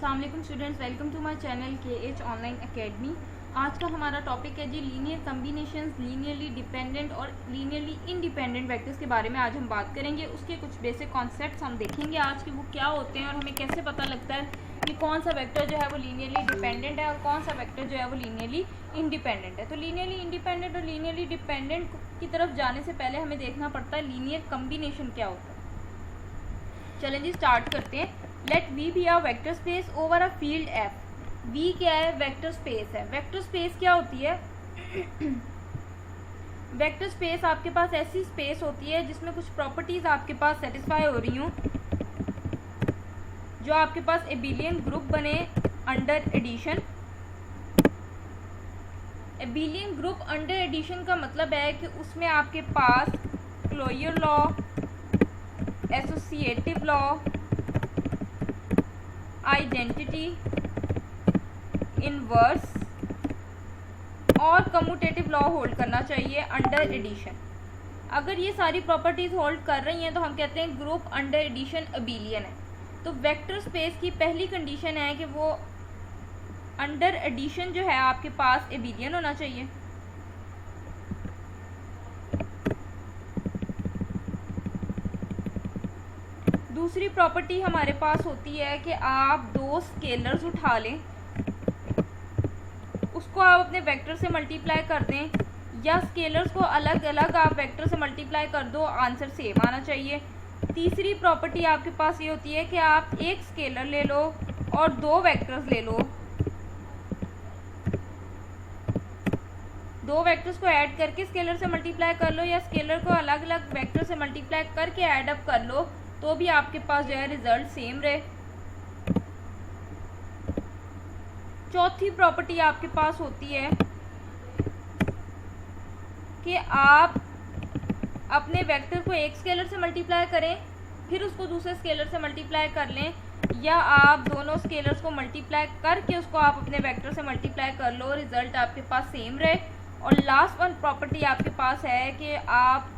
अस्सलाम वालेकुम students, welcome to my channel KH online academy. आज का हमारा टॉपिक है जी लीनियर कम्बिनेशंस, लीनियरली डिपेंडेंट और लीनियरली इंडिपेंडेंट वेक्टर्स के बारे में आज हम बात करेंगे। उसके कुछ बेसिक कॉन्सेप्ट्स हम देखेंगे आज के वो क्या होते हैं और हमें कैसे पता लगता है कि कौन सा वेक्टर जो है वो लीनियरली डिपेंडेंट है और कौन सा वेक्टर जो है वो लीनियरली इंडिपेंडेंट है। तो लीनियरली इंडिपेंडेंट और लीनियरली डिपेंडेंट की तरफ जाने से पहले हमें देखना पड़ता है लीनियर कम्बिनेशन क्या होता है। चलें जी, स्टार्ट करते हैं। Let V be a vector space over a field F. V क्या है? वेक्टर स्पेस है। वेक्टर स्पेस क्या होती है? वेक्टर स्पेस आपके पास ऐसी स्पेस होती है जिसमें कुछ प्रॉपर्टीज आपके पास सेटिस्फाई हो रही हूँ, जो आपके पास एबिलियन ग्रुप बने under addition. Abelian group under addition का मतलब है कि उसमें आपके पास closure law, associative law, identity, inverse और कम्यूटेटिव लॉ होल्ड करना चाहिए अंडर एडिशन। अगर ये सारी प्रॉपर्टीज होल्ड कर रही हैं तो हम कहते हैं ग्रुप अंडर एडिशन अबिलियन है। तो वेक्टर स्पेस की पहली कंडीशन है कि वो अंडर एडिशन जो है आपके पास अबिलियन होना चाहिए। दूसरी प्रॉपर्टी हमारे पास होती है कि आप दो स्केलर्स उठा लें, उसको आप अपने वेक्टर से मल्टीप्लाई कर दें, या स्केलर्स को अलग अलग आप वेक्टर से मल्टीप्लाई कर दो, आंसर सेम आना चाहिए। तीसरी प्रॉपर्टी आपके पास ये होती है कि आप एक स्केलर ले लो और दो वेक्टर्स ले लो, दो वेक्टर्स को ऐड करके स्केलर से मल्टीप्लाई कर लो, या स्केलर को अलग अलग वेक्टर से मल्टीप्लाई करके ऐड अप कर लो, तो भी आपके पास जो है रिजल्ट सेम रहे। चौथी प्रॉपर्टी आपके पास होती है कि आप अपने वेक्टर को एक स्केलर से मल्टीप्लाई करें, फिर उसको दूसरे स्केलर से मल्टीप्लाई कर लें, या आप दोनों स्केलर्स को मल्टीप्लाई करके उसको आप अपने वेक्टर से मल्टीप्लाई कर लो, रिजल्ट आपके पास सेम रहे। और लास्ट वन प्रॉपर्टी आपके पास है कि आप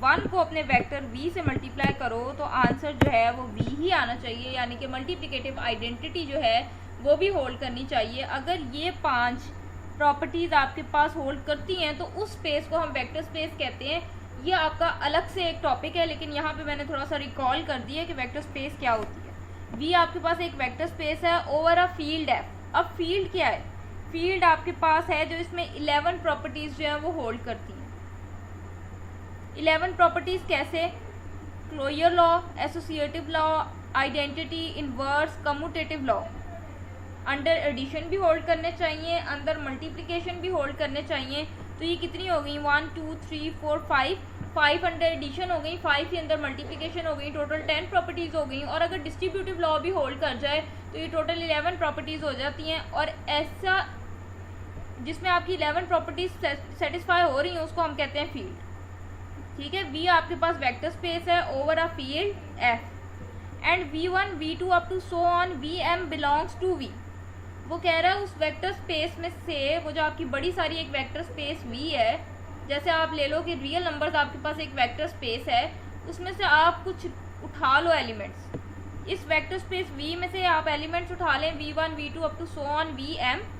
1 को अपने वेक्टर v से मल्टीप्लाई करो तो आंसर जो है वो v ही आना चाहिए, यानी कि मल्टीप्लिकेटिव आइडेंटिटी जो है वो भी होल्ड करनी चाहिए। अगर ये 5 प्रॉपर्टीज़ आपके पास होल्ड करती हैं तो उस स्पेस को हम वेक्टर स्पेस कहते हैं। ये आपका अलग से एक टॉपिक है, लेकिन यहाँ पे मैंने थोड़ा सा रिकॉल कर दिया कि वेक्टर स्पेस क्या होती है। v आपके पास एक वेक्टर स्पेस है ओवर अ फील्ड है। अब फील्ड क्या है? फील्ड आपके पास है जो इसमें 11 प्रॉपर्टीज़ जो है वो होल्ड करती हैं। 11 प्रॉपर्टीज़ कैसे? Closure law, associative law, identity, inverse, commutative law. Under addition भी होल्ड करने चाहिए, अंदर मल्टीप्लिकेशन भी होल्ड करने चाहिए। तो ये कितनी हो गई? 1 2 3 4 5 अंडर एडिशन हो गई, 5 के अंदर मल्टीप्लिकेशन हो गई, टोटल 10 प्रॉपर्टीज़ हो गई। और अगर डिस्ट्रीब्यूटिव लॉ भी होल्ड कर जाए तो ये टोटल 11 प्रॉपर्टीज़ हो जाती हैं। और ऐसा जिसमें आपकी 11 प्रॉपर्टीज़ सेटिस्फाई हो रही हैं उसको हम कहते हैं फील्ड। ठीक है, V आपके पास वेक्टर स्पेस है over a field F and V1 V2 up to so on Vm belongs to V। वो कह रहा है उस वेक्टर स्पेस में से वो जो आपकी बड़ी सारी एक वेक्टर स्पेस V है, जैसे आप ले लो कि रियल नंबर्स आपके पास एक वेक्टर स्पेस है, उसमें से आप कुछ उठा लो एलिमेंट्स। इस वेक्टर स्पेस V में से आप एलिमेंट्स उठा लें V1 V2 up to so on Vm।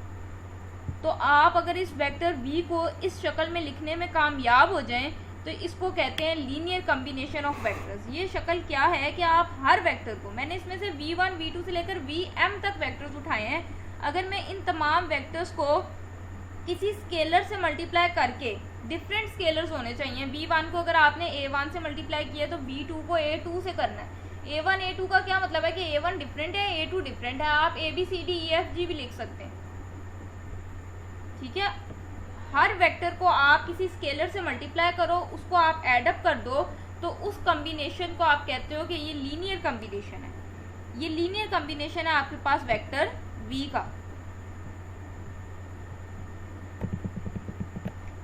तो आप अगर इस वेक्टर V को इस शक्ल में लिखने में कामयाब हो जाएं तो इसको कहते हैं लीनियर कम्बिनेशन ऑफ वेक्टर्स। ये शक्ल क्या है कि आप हर वेक्टर को, मैंने इसमें से V1 V2 से लेकर Vm तक वेक्टर्स उठाए हैं, अगर मैं इन तमाम वेक्टर्स को किसी स्केलर से मल्टीप्लाई करके, डिफरेंट स्केलर्स होने चाहिए। V1 को अगर आपने A1 से मल्टीप्लाई किया तो V2 को A2 से करना है। A1 A2 का क्या मतलब है कि A1 डिफरेंट है, A2 डिफरेंट है। आप ABCDEFG भी लिख सकते हैं। ठीक है, हर वेक्टर को आप किसी स्केलर से मल्टीप्लाई करो, उसको आप एडअप कर दो, तो उस कम्बिनेशन को आप कहते हो कि ये लीनियर कम्बिनेशन है। ये लीनियर कम्बिनेशन है आपके पास वेक्टर V का।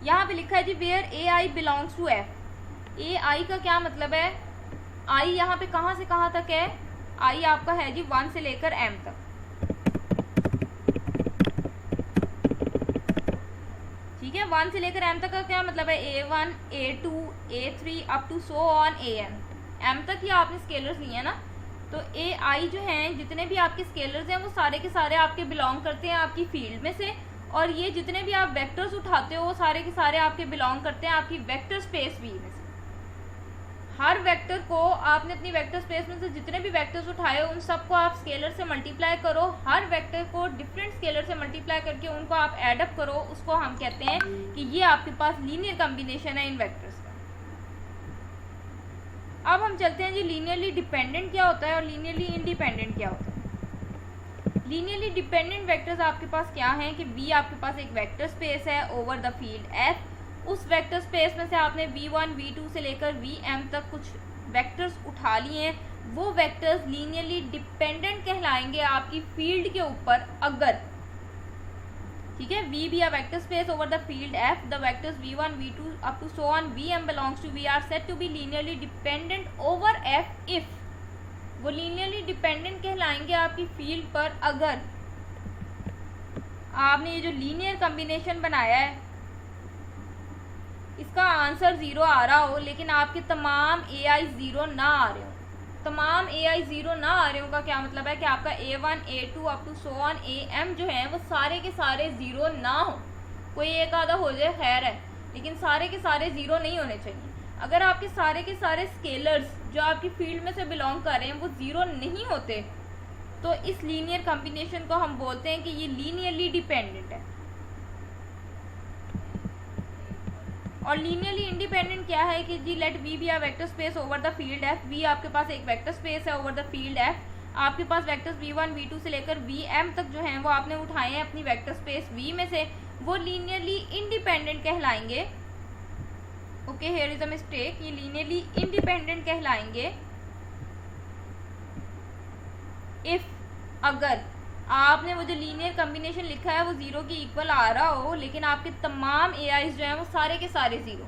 यहाँ पे लिखा है जी where AI belongs to F। AI का क्या मतलब है? I यहाँ पे कहाँ से कहाँ तक है? I आपका है जी 1 से लेकर M तक। ठीक है, 1 से लेकर M तक का क्या मतलब है? A1 A2 A3 up to so on AM। M तक ही आपने स्केलर्स लिए हैं ना। तो ए आई जो हैं जितने भी आपके स्केलर्स हैं वो सारे के सारे आपके बिलोंग करते हैं आपकी फील्ड में से, और ये जितने भी आप वेक्टर्स उठाते हो वो सारे के सारे आपके बिलोंग करते हैं आपकी वेक्टर स्पेस वी में से। हर वेक्टर को आपने अपनी वेक्टर स्पेस में से जितने भी वेक्टर्स उठाए उन सबको आप स्केलर से मल्टीप्लाई करो, हर वेक्टर को डिफरेंट स्केलर से मल्टीप्लाई करके उनको आप एड अप करो, उसको हम कहते हैं कि ये आपके पास लीनियर कॉम्बिनेशन है इन वेक्टर्स का। अब हम चलते हैं जी लीनियरली डिपेंडेंट क्या होता है और लीनियरली इंडिपेंडेंट क्या होता है। लीनियरली डिपेंडेंट वेक्टर्स आपके पास क्या हैं कि V आपके पास एक वेक्टर स्पेस है ओवर द फील्ड F, उस वेक्टर स्पेस में से आपने V1 V2 से लेकर Vm तक कुछ वेक्टर्स उठा लिए हैं, वो वेक्टर्स लीनियरली डिपेंडेंट कहलाएंगे आपकी फील्ड के ऊपर अगर, ठीक है, V be a vector space over the field F, the vectors V1 V2 up to so on Vm belongs to V are said to be linearly dependent over F if, वो linearly dependent कहलाएंगे आपकी field पर अगर आपने ये जो linear combination बनाया है इसका आंसर 0 आ रहा हो लेकिन आपके तमाम ए आई 0 ना आ रहे हो। तमाम ए आई 0 ना आ रहे हो का क्या मतलब है कि आपका A1 A2 up to so on AM जो है वो सारे के सारे 0 ना हो, कोई एक आधा हो जाए खैर है, लेकिन सारे के सारे 0 नहीं होने चाहिए। अगर आपके सारे के सारे स्केलर्स जो आपकी फील्ड में से बिलोंग कर रहे हैं वो 0 नहीं होते तो इस लीनियर कॉम्बिनेशन को हम बोलते हैं कि ये लीनियरली डिपेंडेंट है। और लीनियरली इंडिपेंडेंट क्या है कि जी let V be a vector space over the field F, V आपके पास एक वेक्टर स्पेस है ओवर द फील्ड F, आपके पास वेक्टर्स V1 V2 से लेकर Vm तक जो हैं वो आपने उठाए हैं अपनी वेक्टर स्पेस V में से, वो लीनियरली इंडिपेंडेंट कहलाएंगे। Okay, here is a mistake, ये लीनियरली इंडिपेंडेंट कहलाएंगे इफ, अगर आपने वो जो लीनियर कॉम्बिनेशन लिखा है वो 0 की इक्वल आ रहा हो लेकिन आपके तमाम ए आईज जो हैं वो सारे के सारे 0,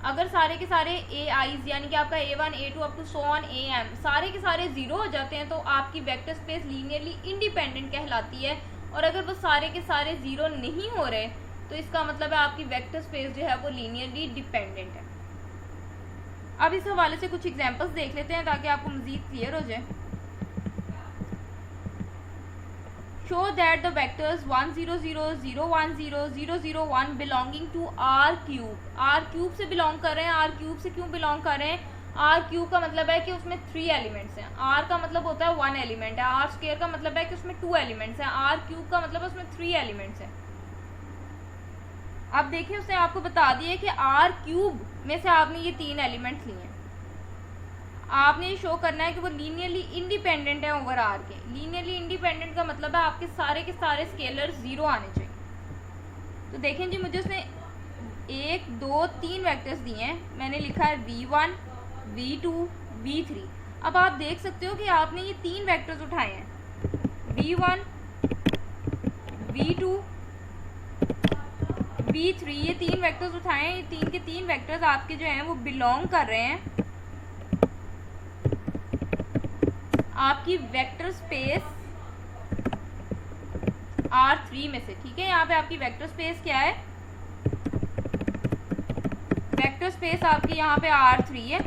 अगर सारे के सारे ए आईज यानी कि आपका A1 A2 up to so on AM सारे के सारे 0 हो जाते हैं तो आपकी वेक्टर स्पेस लीनियरली इंडिपेंडेंट कहलाती है। और अगर वो सारे के सारे 0 नहीं हो रहे तो इसका मतलब है आपकी वेक्टर स्पेस जो है वो लीनियरली डिपेंडेंट है। अब इस हवाले से कुछ एग्जांपल्स देख लेते हैं ताकि आपको मजीद क्लियर हो जाए। Show that the vectors 1 0 0 0 1 0 0 0 1 belonging to R cube, R cube से बिलोंग कर रहे हैं। R cube से क्यों बिलोंग कर रहे हैं? R cube का मतलब है कि उसमें 3 एलिमेंट्स हैं। R का मतलब होता है 1 एलिमेंट है, R स्क्वायर का मतलब है कि उसमें 2 एलिमेंट्स हैं, R cube का मतलब है उसमें 3 एलिमेंट्स हैं। अब देखिए उसने आपको बता दिया कि R cube में से आपने ये 3 एलिमेंट्स लिए हैं, आपने ये शो करना है कि वो लीनियरली इंडिपेंडेंट है ओवर आर के। लीनियरली इंडिपेंडेंट का मतलब है आपके सारे के सारे स्केलर्स 0 आने चाहिए। तो देखें जी, मुझे उसने 1 2 3 वेक्टर्स दिए हैं, मैंने लिखा है V1 V2 V3। अब आप देख सकते हो कि आपने ये 3 वेक्टर्स उठाए हैं, V1 V2 V3, ये 3 वेक्टर्स उठाए हैं। ये 3 के 3 वेक्टर्स आपके जो हैं वो बिलोंग कर रहे हैं आपकी वेक्टर स्पेस R3 में से, ठीक है। यहाँ पे आपकी वेक्टर स्पेस क्या है? वेक्टर स्पेस आपकी यहाँ पे R3 है।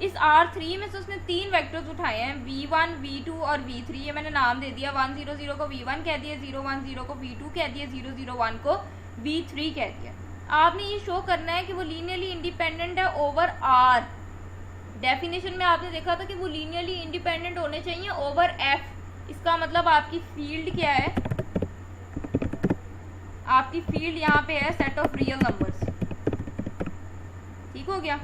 इस R3 में से उसने 3 वेक्टर्स उठाए हैं, V1 V2 और V3। ये मैंने नाम दे दिया, 1 0 0 को V1 कह दिया, 0 1 0 को V2 कह दिया, 0 0 1 को V3 कह दिया। आपने ये शो करना है कि वो लीनियरली इंडिपेंडेंट है ओवर R। डेफिनेशन में आपने देखा था कि वो लीनियरली इंडिपेंडेंट होने चाहिए ओवर F। इसका मतलब आपकी फील्ड क्या है? आपकी फील्ड यहाँ पे है सेट ऑफ रियल नंबर्स। ठीक हो गया?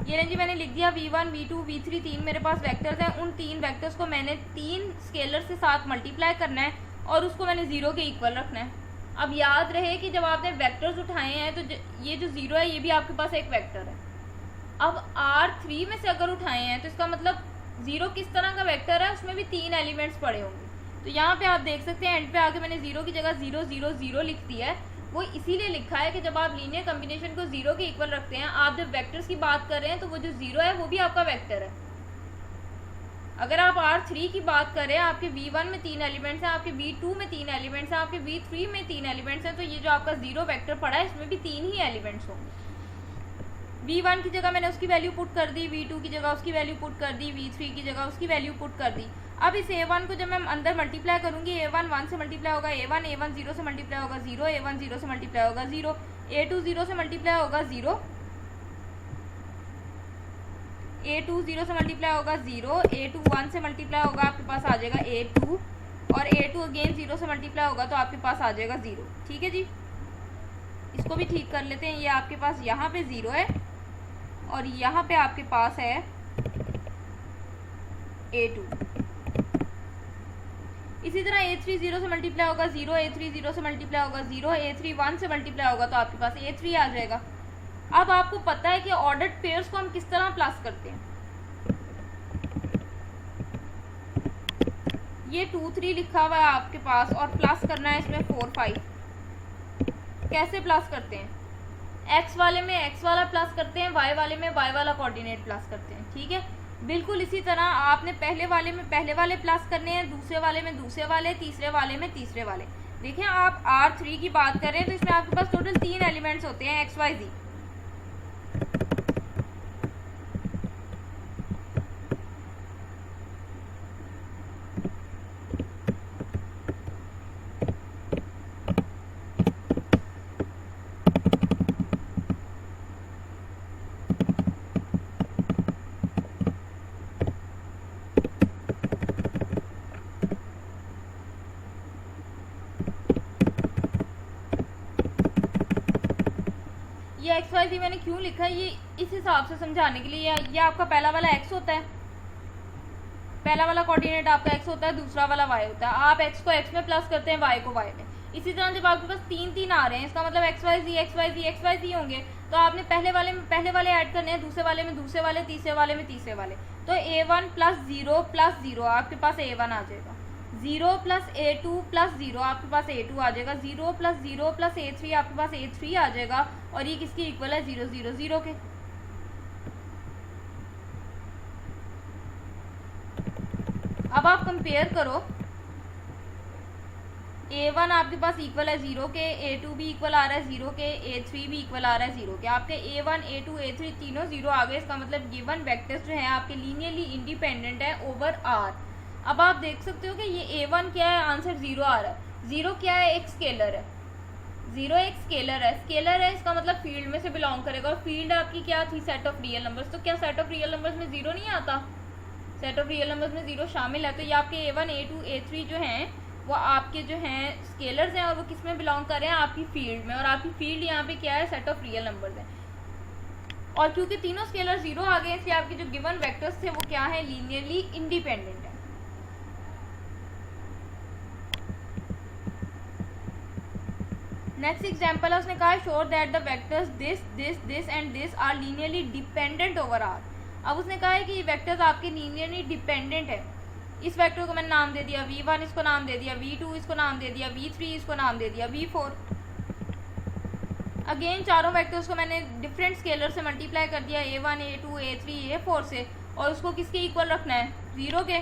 ये जी मैंने लिख दिया V1 V2 V3, 3 मेरे पास वेक्टर्स हैं। उन 3 वेक्टर्स को मैंने 3 स्केलर से साथ मल्टीप्लाई करना है और उसको मैंने 0 के इक्वल रखना है। अब याद रहे कि जब आपने वेक्टर्स उठाए हैं तो ये जो 0 है ये भी आपके पास एक वेक्टर है। अब R3 में से अगर उठाए हैं तो इसका मतलब 0 किस तरह का वेक्टर है, उसमें भी 3 एलिमेंट्स पड़े होंगे। तो यहाँ पे आप देख सकते हैं एंड पे आके मैंने 0 की जगह 0 0 0 लिख दिया है। वो इसीलिए लिखा है कि जब आप लीनियर कॉम्बिनेशन को 0 के इक्वल रखते हैं, आप जब वेक्टर्स की बात कर रहे हैं तो वो जो 0 है वो भी आपका वेक्टर है। अगर आप R3 की बात करें, आपके V1 में 3 एलिमेंट्स हैं, आपके V2 में 3 एलिमेंट्स हैं, आपके V3 में 3 एलिमेंट्स हैं, तो ये जो आपका 0 वेक्टर पड़ा है इसमें भी 3 ही एलिमेंट्स होंगे। V1 की जगह मैंने उसकी वैल्यू पुट कर दी, V2 की जगह उसकी वैल्यू पुट कर दी, V3 की जगह उसकी वैल्यू पुट कर दी। अब इस A1 को जब मैं अंदर मल्टीप्लाई करूंगी, A1 1 से मल्टीप्लाई होगा A1 0 से मल्टीप्लाई होगा 0, A1 0 से मल्टीप्लाई होगा 0, A2 0 से मल्टीप्लाई होगा 0, A2 0 से मल्टीप्लाई होगा 0, A2 1 से मल्टीप्लाई होगा, आपके पास आ जाएगा A2, और A2 अगेन 0 से मल्टीप्लाई होगा तो आपके पास आ जाएगा 0। ठीक है जी, इसको भी ठीक कर लेते हैं। ये आपके पास यहाँ पे 0 है और यहाँ पे आपके पास है A2। इसी तरह A3 0 से मल्टीप्लाई होगा 0, A3 0 से मल्टीप्लाई होगा 0, A3 1 से मल्टीप्लाई होगा तो आपके पास A3 आ जाएगा। अब आपको पता है कि ऑर्डर्ड पेयर्स को हम किस तरह प्लस करते हैं। ये 2 3 लिखा हुआ है आपके पास और प्लस करना है इसमें 4 5। कैसे प्लस करते हैं? x वाले में x वाला प्लस करते हैं, y वाले में y वाला कोऑर्डिनेट प्लस करते हैं। ठीक है, बिल्कुल इसी तरह आपने पहले वाले में पहले वाले प्लस करने हैं, दूसरे वाले में दूसरे वाले, तीसरे वाले में तीसरे वाले। देखिए आप R3 की बात करें तो इसमें आपके पास टोटल 3 एलिमेंट्स होते हैं x y z। ये एक्स वाई जी मैंने क्यों लिखा है, ये इस हिसाब से समझाने के लिए। ये आपका पहला वाला x होता है, पहला वाला कोऑर्डिनेट आपका x होता है, दूसरा वाला y होता है। आप x को x में प्लस करते हैं, y को y में। इसी तरह जब आपके पास 3 3 आ रहे हैं, इसका मतलब एक्स वाई जी होंगे, तो आपने पहले वाले ऐड करने हैं, दूसरे वाले में दूसरे वाले, तीसरे वाले में तीसरे वाले। तो A1 प्लस 0 आपके पास A1 आ जाएगा, 0 प्लस A2 प्लस 0 आपके पास A2 आ जाएगा, 0 प्लस 0 प्लस A3 आपके पास A3 आ जाएगा, और ये किसकी इक्वल है? 0 0 0 के। अब आप कंपेयर करो, A1 आपके पास इक्वल है 0 के, A2 भी इक्वल आ रहा है 0 के, A3 भी इक्वल आ रहा है 0 के। आपके A1 A2 A3 तीनों 0 आ गए। इसका मतलब गिवन वेक्टर्स जो हैं आपके लीनियरली इंडिपेंडेंट है ओवर R। अब आप देख सकते हो कि ये A1 क्या है, आंसर 0 आ रहा है। 0 क्या है? एक स्केलर है। 0 एक स्केलर है, स्केलर है इसका मतलब फील्ड में से बिलोंग करेगा, और फील्ड आपकी क्या थी? Set of real numbers. तो क्या सेट ऑफ रियल नंबर्स में 0 नहीं आता? सेट ऑफ रियल नंबर्स में 0 शामिल है। तो ये आपके A1 A2 A3 जो हैं वो आपके जो हैं स्केलर्स हैं, और वो किस में बिलोंग कर रहे हैं? आपकी फील्ड में। और आपकी फील्ड यहाँ पे क्या है? सेट ऑफ रियल नंबर्स है। और क्योंकि तीनों स्केलर 0 आ गए, इसलिए आपके जो गिवन वेक्टर्स थे वो क्या है? लीनियरली इंडिपेंडेंट है। नेक्स्ट एग्जाम्पल है, उसने कहा sure that the vectors this this this and this are linearly dependent over R. अब उसने कहा है कि ये वेक्टर्स आपके लीनियरली डिपेंडेंट है। इस वेक्टर को मैंने नाम दे दिया V1, इसको नाम दे दिया V2, इसको नाम दे दिया V3, इसको नाम दे दिया V4। अगेन चारों वेक्टर्स को मैंने डिफरेंट स्केलर से मल्टीप्लाई कर दिया, A1 A2 A3 A4 से, और उसको किसके इक्वल रखना है? 0 के।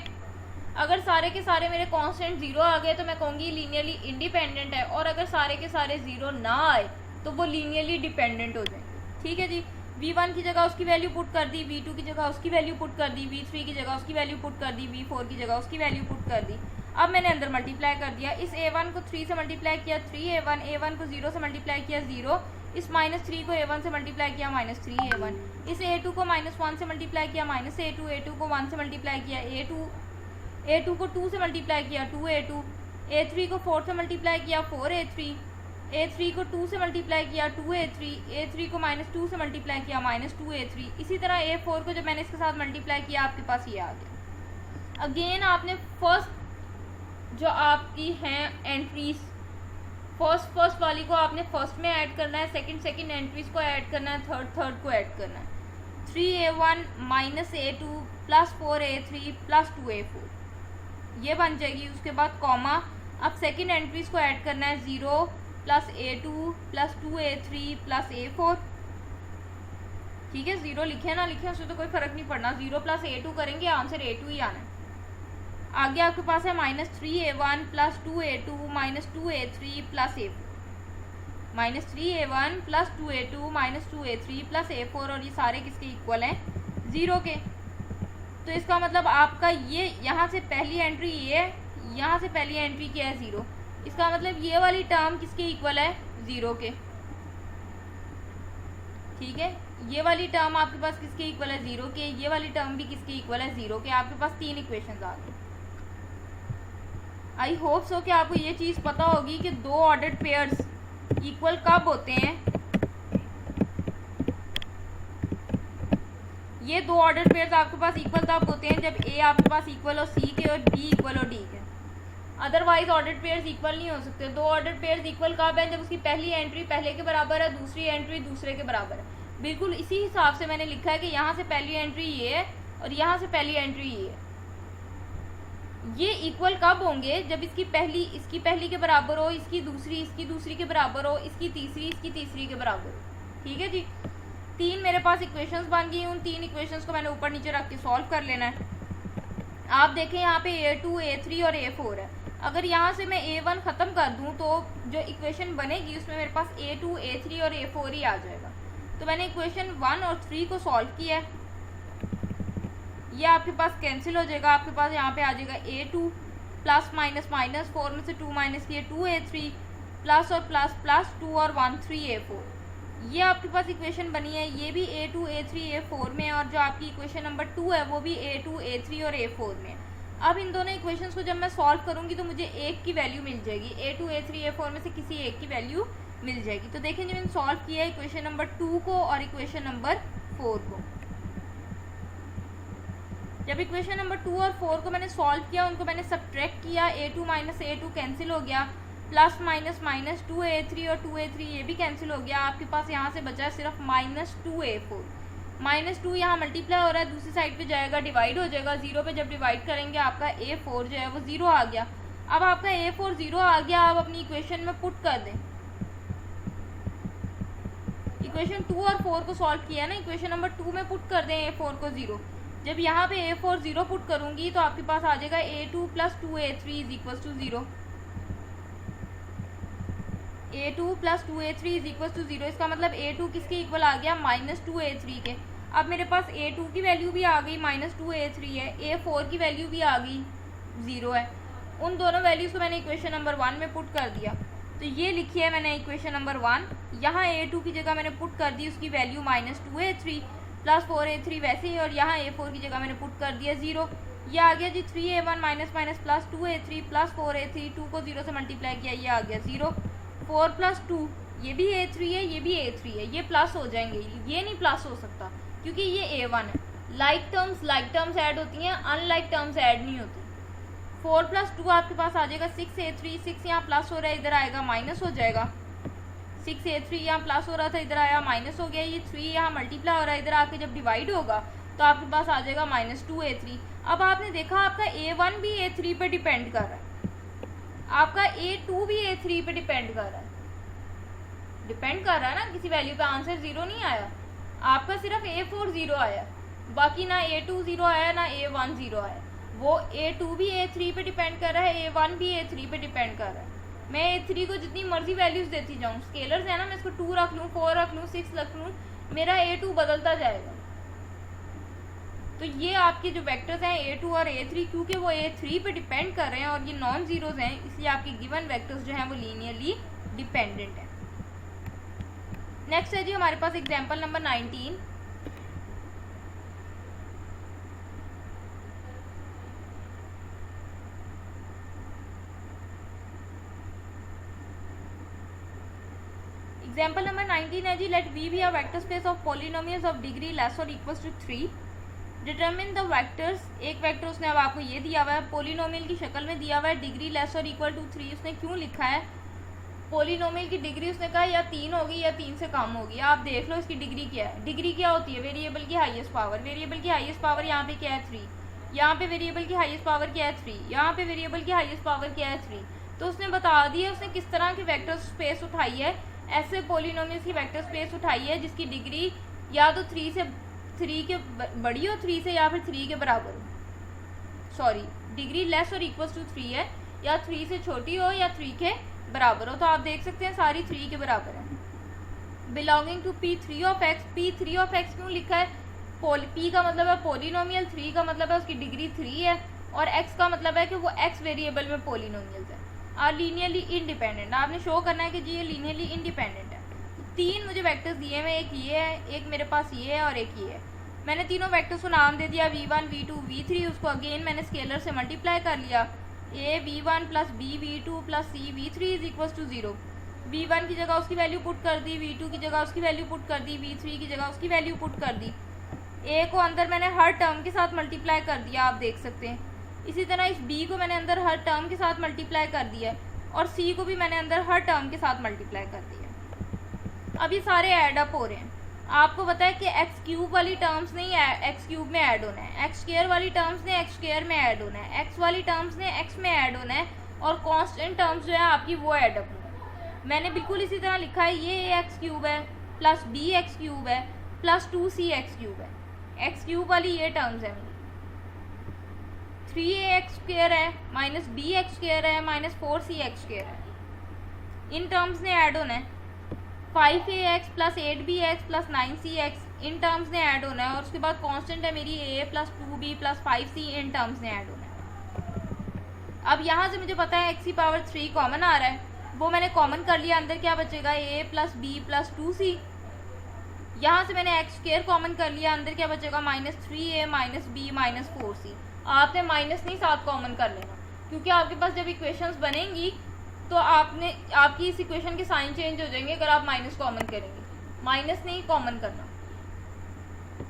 अगर सारे के सारे मेरे कांस्टेंट 0 आ गए तो मैं कहूँगी लीनियरली इंडिपेंडेंट है, और अगर सारे के सारे 0 ना आए तो वो लीनियरली डिपेंडेंट हो जाएंगे। ठीक है जी, V1 की जगह उसकी वैल्यू पुट कर दी, V2 की जगह उसकी वैल्यू पुट कर दी, V3 की जगह उसकी वैल्यू पुट कर दी, V4 की जगह उसकी वैल्यू पुट कर दी। अब मैंने अंदर मल्टीप्लाई कर दिया, इस A1 को 3 से मल्टीप्लाई किया 3A1, A1 को 0 से मल्टीप्लाई किया 0, इस -3 को A1 से मल्टीप्लाई किया -3A1, इस A2 को -1 से मल्टीप्लाई किया -A2, A2 को 1 से मल्टीप्लाई किया A2 को 2 से मल्टीप्लाई किया 2A2, A3 को 4 से मल्टीप्लाई किया 4A3, A3 को 2 से मल्टीप्लाई किया 2A3, A3 को -2 से मल्टीप्लाई किया -2A3। इसी तरह A4 को जब मैंने इसके साथ मल्टीप्लाई किया आपके पास ये आ गया। अगेन आपने फर्स्ट जो आपकी हैं एंट्रीज, फर्स्ट वाली को आपने फर्स्ट में ऐड करना है, सेकंड एंट्रीज को ऐड करना है, थर्ड को ऐड करना है। 3A1 -A2 plus 4A3 plus 2A4 ये बन जाएगी। उसके बाद कॉमा, अब सेकंड एंट्रीज को ऐड करना है, 0 plus A2 plus 2A3 plus A4। ठीक है, 0 लिखे ना लिखे उससे तो कोई फर्क नहीं पड़ना, 0 प्लस A2 करेंगे आंसर A2 ही आना है। आगे आपके पास है -3A1 plus 2A2 -2A3 plus A4। -3a1 plus 2a2 minus 2a3 plus a4, और ये सारे किसके इक्वल हैं 0 के। तो इसका मतलब आपका ये यहाँ से पहली एंट्री ये है, यहाँ से पहली एंट्री क्या है 0। इसका मतलब ये वाली टर्म किसके इक्वल है 0 के। ठीक है, ये वाली टर्म आपके पास किसके इक्वल है 0 के, ये वाली टर्म भी किसके इक्वल है 0 के। आपके पास 3 इक्वेशंस आ गए। आई होप सो कि आपको ये चीज़ पता होगी कि 2 ऑर्डर्ड पेयर्स इक्वल कब होते हैं। ये 2 ऑर्डर्ड पेयर्स आपके पास इक्वल तब होते हैं जब ए आपके पास इक्वल हो सी के और बी इक्वल हो डी के। अदरवाइज ऑर्डर्ड पेयर्स इक्वल नहीं हो सकते। 2 ऑर्डर्ड पेयर्स इक्वल कब है, जब उसकी पहली एंट्री पहले के बराबर है, दूसरी एंट्री दूसरे के बराबर है। बिल्कुल इसी हिसाब से मैंने लिखा है कि यहाँ से पहली एंट्री ये है और यहाँ से पहली एंट्री ये है। ये इक्वल कब होंगे, जब इसकी पहली के बराबर हो, इसकी दूसरी के बराबर हो, इसकी तीसरी के बराबर हो। ठीक है जी, 3 मेरे पास इक्वेशंस बन गई। उन 3 इक्वेशंस को मैंने ऊपर नीचे रख के सॉल्व कर लेना है। आप देखें यहाँ पे a2, a3 और a4 है। अगर यहाँ से मैं a1 ख़त्म कर दूँ तो जो इक्वेशन बनेगी उसमें मेरे पास a2, a3 और a4 ही आ जाएगा। तो मैंने इक्वेशन 1 और 3 को सॉल्व किया है। ये आपके पास कैंसिल हो जाएगा। आपके पास यहाँ पे आ जाएगा a2 प्लस माइनस माइनस 4 में से 2 माइनस किए 2a3 प्लस और प्लस प्लस 2 और 1 3a4। ये आपके पास इक्वेशन बनी है। ये भी a2, a3, a4 में, और जो आपकी इक्वेशन नंबर 2 है वो भी a2, a3 और a4 में। अब इन दोनों इक्वेशंस को जब मैं सॉल्व करूँगी तो मुझे एक की वैल्यू मिल जाएगी। a2, a3, a4 में से किसी एक की वैल्यू मिल जाएगी। तो देखें, जब मैंने सॉल्व किया है इक्वेशन नंबर 2 को और इक्वेशन नंबर 4 को, जब इक्वेशन नंबर 2 और 4 को मैंने सॉल्व किया, उनको मैंने सब्ट्रैक्ट किया, a2 माइनस a2 कैंसिल हो गया, प्लस माइनस माइनस 2a3 और 2a3 ये भी कैंसिल हो गया। आपके पास यहाँ से बचा है सिर्फ -2a4। -2 यहाँ मल्टीप्लाई हो रहा है, दूसरी साइड पे जाएगा, डिवाइड हो जाएगा। 0 पे जब डिवाइड करेंगे आपका a4 जो है वो 0 आ गया। अब आपका a4 0 आ गया, आप अपनी इक्वेशन में पुट कर दें। इक्वेशन 2 और 4 को सॉल्व किया है ना, इक्वेशन नंबर 2 में पुट कर दें a4 को 0। जब यहाँ पे a4 0 पुट करूँगी तो आपके पास आ जाएगा a2 plus 2a3 is equal to 0। a2 plus 2a3 is equal to 0। इसका मतलब a2 किसके इक्वल आ गया -2a3 के। अब मेरे पास a2 की वैल्यू भी आ गई -2a3 है, a4 की वैल्यू भी आ गई 0 है। उन दोनों वैल्यूज़ को मैंने इक्वेशन नंबर 1 में पुट कर दिया। तो ये लिखी है मैंने इक्वेशन नंबर 1। यहाँ a2 की जगह मैंने पुट कर दी उसकी वैल्यू -2a3 प्लस 4a3 वैसे ही, और यहाँ a4 की जगह मैंने पुट कर दिया 0। ये आ गया जी 3a1 minus minus plus 2a3 plus 4a3, 2 को 0 से मल्टीप्लाई किया, ये आ गया 0। 4 प्लस 2, ये भी a3 है, ये भी a3 है, ये प्लस हो जाएंगे। ये नहीं प्लस हो सकता क्योंकि ये a1 है। लाइक टर्म्स ऐड होती हैं, अनलाइक टर्म्स ऐड नहीं होती। 4 प्लस 2 आपके पास आ जाएगा 6a3। 6 यहाँ प्लस हो रहा है, इधर आएगा माइनस हो जाएगा। 6a3 यहाँ प्लस हो रहा था, इधर आया माइनस हो गया। ये 3 यहाँ मल्टीप्लाई हो रहा है, इधर आके जब डिवाइड होगा तो आपके पास आ जाएगा -2a3। अब आपने देखा आपका a1 भी a3 पे डिपेंड कर रहा है, आपका a2 भी a3 पे डिपेंड कर रहा है ना, किसी वैल्यू पे आंसर 0 नहीं आया। आपका सिर्फ a4 0 आया, बाकी ना a2 0 आया ना a1 0 आया। वो a2 भी a3 पे डिपेंड कर रहा है, a1 भी a3 पे डिपेंड कर रहा है। मैं a3 को जितनी मर्जी वैल्यूज़ देती जाऊँ, स्केलर्स है ना, मैं इसको 2 रख लूँ, 4 रख लूँ, 6 रख लूँ, मेरा a2 बदलता जाएगा। तो ये आपके जो वेक्टर्स हैं a2 और a3, क्योंकि वो a3 पे डिपेंड कर रहे हैं और ये नॉन जीरोज़ हैं, इसलिए आपके गिवन वेक्टर्स जो हैं वो लीनियरली डिपेंडेंट हैं। नेक्स्ट है जी हमारे पास एग्जाम्पल नंबर 19। एग्जाम्पल नंबर 19 है जी, let v be a vector space of polynomials of degree less और equals to 3। Determine the vectors. एक वेक्टर उसने अब आपको ये दिया हुआ है, पोलिनोमियल की शक्ल में दिया हुआ है, डिग्री लेस और इक्वल टू 3। उसने क्यों लिखा है? पोलिनोमियल की डिग्री उसने कहा या 3 होगी या 3 से कम होगी। आप देख लो इसकी डिग्री क्या है। डिग्री क्या होती है? वेरिएबल की हाईएस्ट पावर। वेरिएबल की हाईएस्ट पावर यहाँ पे क्या है? 3। यहाँ पे वेरिएबल की हाईएस्ट पावर क्या है? 3। यहाँ पे वेरिएबल की हाईएस्ट पावर क्या है? 3। तो उसने बता दिया उसने किस तरह की वेक्टर स्पेस उठाई है। ऐसे पोलिनोमियल्स की वेक्टर स्पेस उठाई है जिसकी डिग्री या तो 3 के बड़ी हो 3 से, या फिर 3 के बराबर हो। सॉरी, डिग्री लेस और इक्वल्स टू 3 है, या 3 से छोटी हो या 3 के बराबर हो, तो आप देख सकते हैं सारी 3 के बराबर है। Belonging to P3 of x, P3 of x क्यों लिखा है? P का मतलब है पोलिनोमियल, 3 का मतलब है उसकी डिग्री 3 है, और x का मतलब है कि वो x वेरिएबल में पोलिनोमियल्स है। आर लीनियरली इंडिपेंडेंट, आपने शो करना है कि जी ये लीनियरली इंडिपेंडेंट है। 3 मुझे वेक्टर्स दिए हुए, एक ये है, एक मेरे पास ये है और एक ये है। मैंने तीनों वेक्टर्स को नाम दे दिया v1 v2 v3, उसको अगेन मैंने स्केलर से मल्टीप्लाई कर लिया। a v1 plus b v2 plus c v3 is equal to 0। v1 की जगह उसकी वैल्यू पुट कर दी, v2 की जगह उसकी वैल्यू पुट कर दी, v3 की जगह उसकी वैल्यू पुट कर दी। a को अंदर मैंने हर टर्म के साथ मल्टीप्लाई कर दिया, आप देख सकते हैं। इसी तरह इस b को मैंने अंदर हर टर्म के साथ मल्टीप्लाई कर दिया है, और c को भी मैंने अंदर हर टर्म के साथ मल्टीप्लाई कर दिया। अब ये सारे ऐड अप हो रहे हैं। आपको पता है कि एक्स क्यूब वाली टर्म्स ने एक्स क्यूब में ऐड होना है, एक्स स्क्वायर वाली टर्म्स ने एक्स स्क्वायर में ऐड होना है, एक्स वाली टर्म्स ने एक्स में ऐड होना है, और कांस्टेंट टर्म्स जो है आपकी वो ऐड अप होना है। मैंने बिल्कुल इसी तरह लिखा है, ये एक्स क्यूब है प्लस बी एक्स क्यूब है प्लस 2c एक्स क्यूब है। एक्स क्यूब वाली ये टर्म्स है मेरी, 3a एक्स स्क्वायर है माइनस बी एक्स स्क्वायर है माइनस 4c एक्स स्क्वायर है, इन टर्म्स ने ऐड होना है। 5ax plus 8bx plus 9cx in terms ने ऐड होना है, और उसके बाद कांस्टेंट है मेरी a plus 2b plus 5c in terms ने ऐड होना है। अब यहाँ से मुझे पता है x की पावर 3 कॉमन आ रहा है, वो मैंने कॉमन कर लिया, अंदर क्या बचेगा a plus b plus 2c। यहाँ से मैंने एक्स स्क्वायर कॉमन कर लिया, अंदर क्या बचेगा minus 3a minus b minus 4c। आपने माइनस नहीं साथ कॉमन कर लेना, क्योंकि आपके पास जब इक्वेशंस बनेंगी तो आपकी इस इक्वेशन के साइन चेंज हो जाएंगे अगर आप माइनस कॉमन करेंगे। माइनस नहीं कॉमन करना,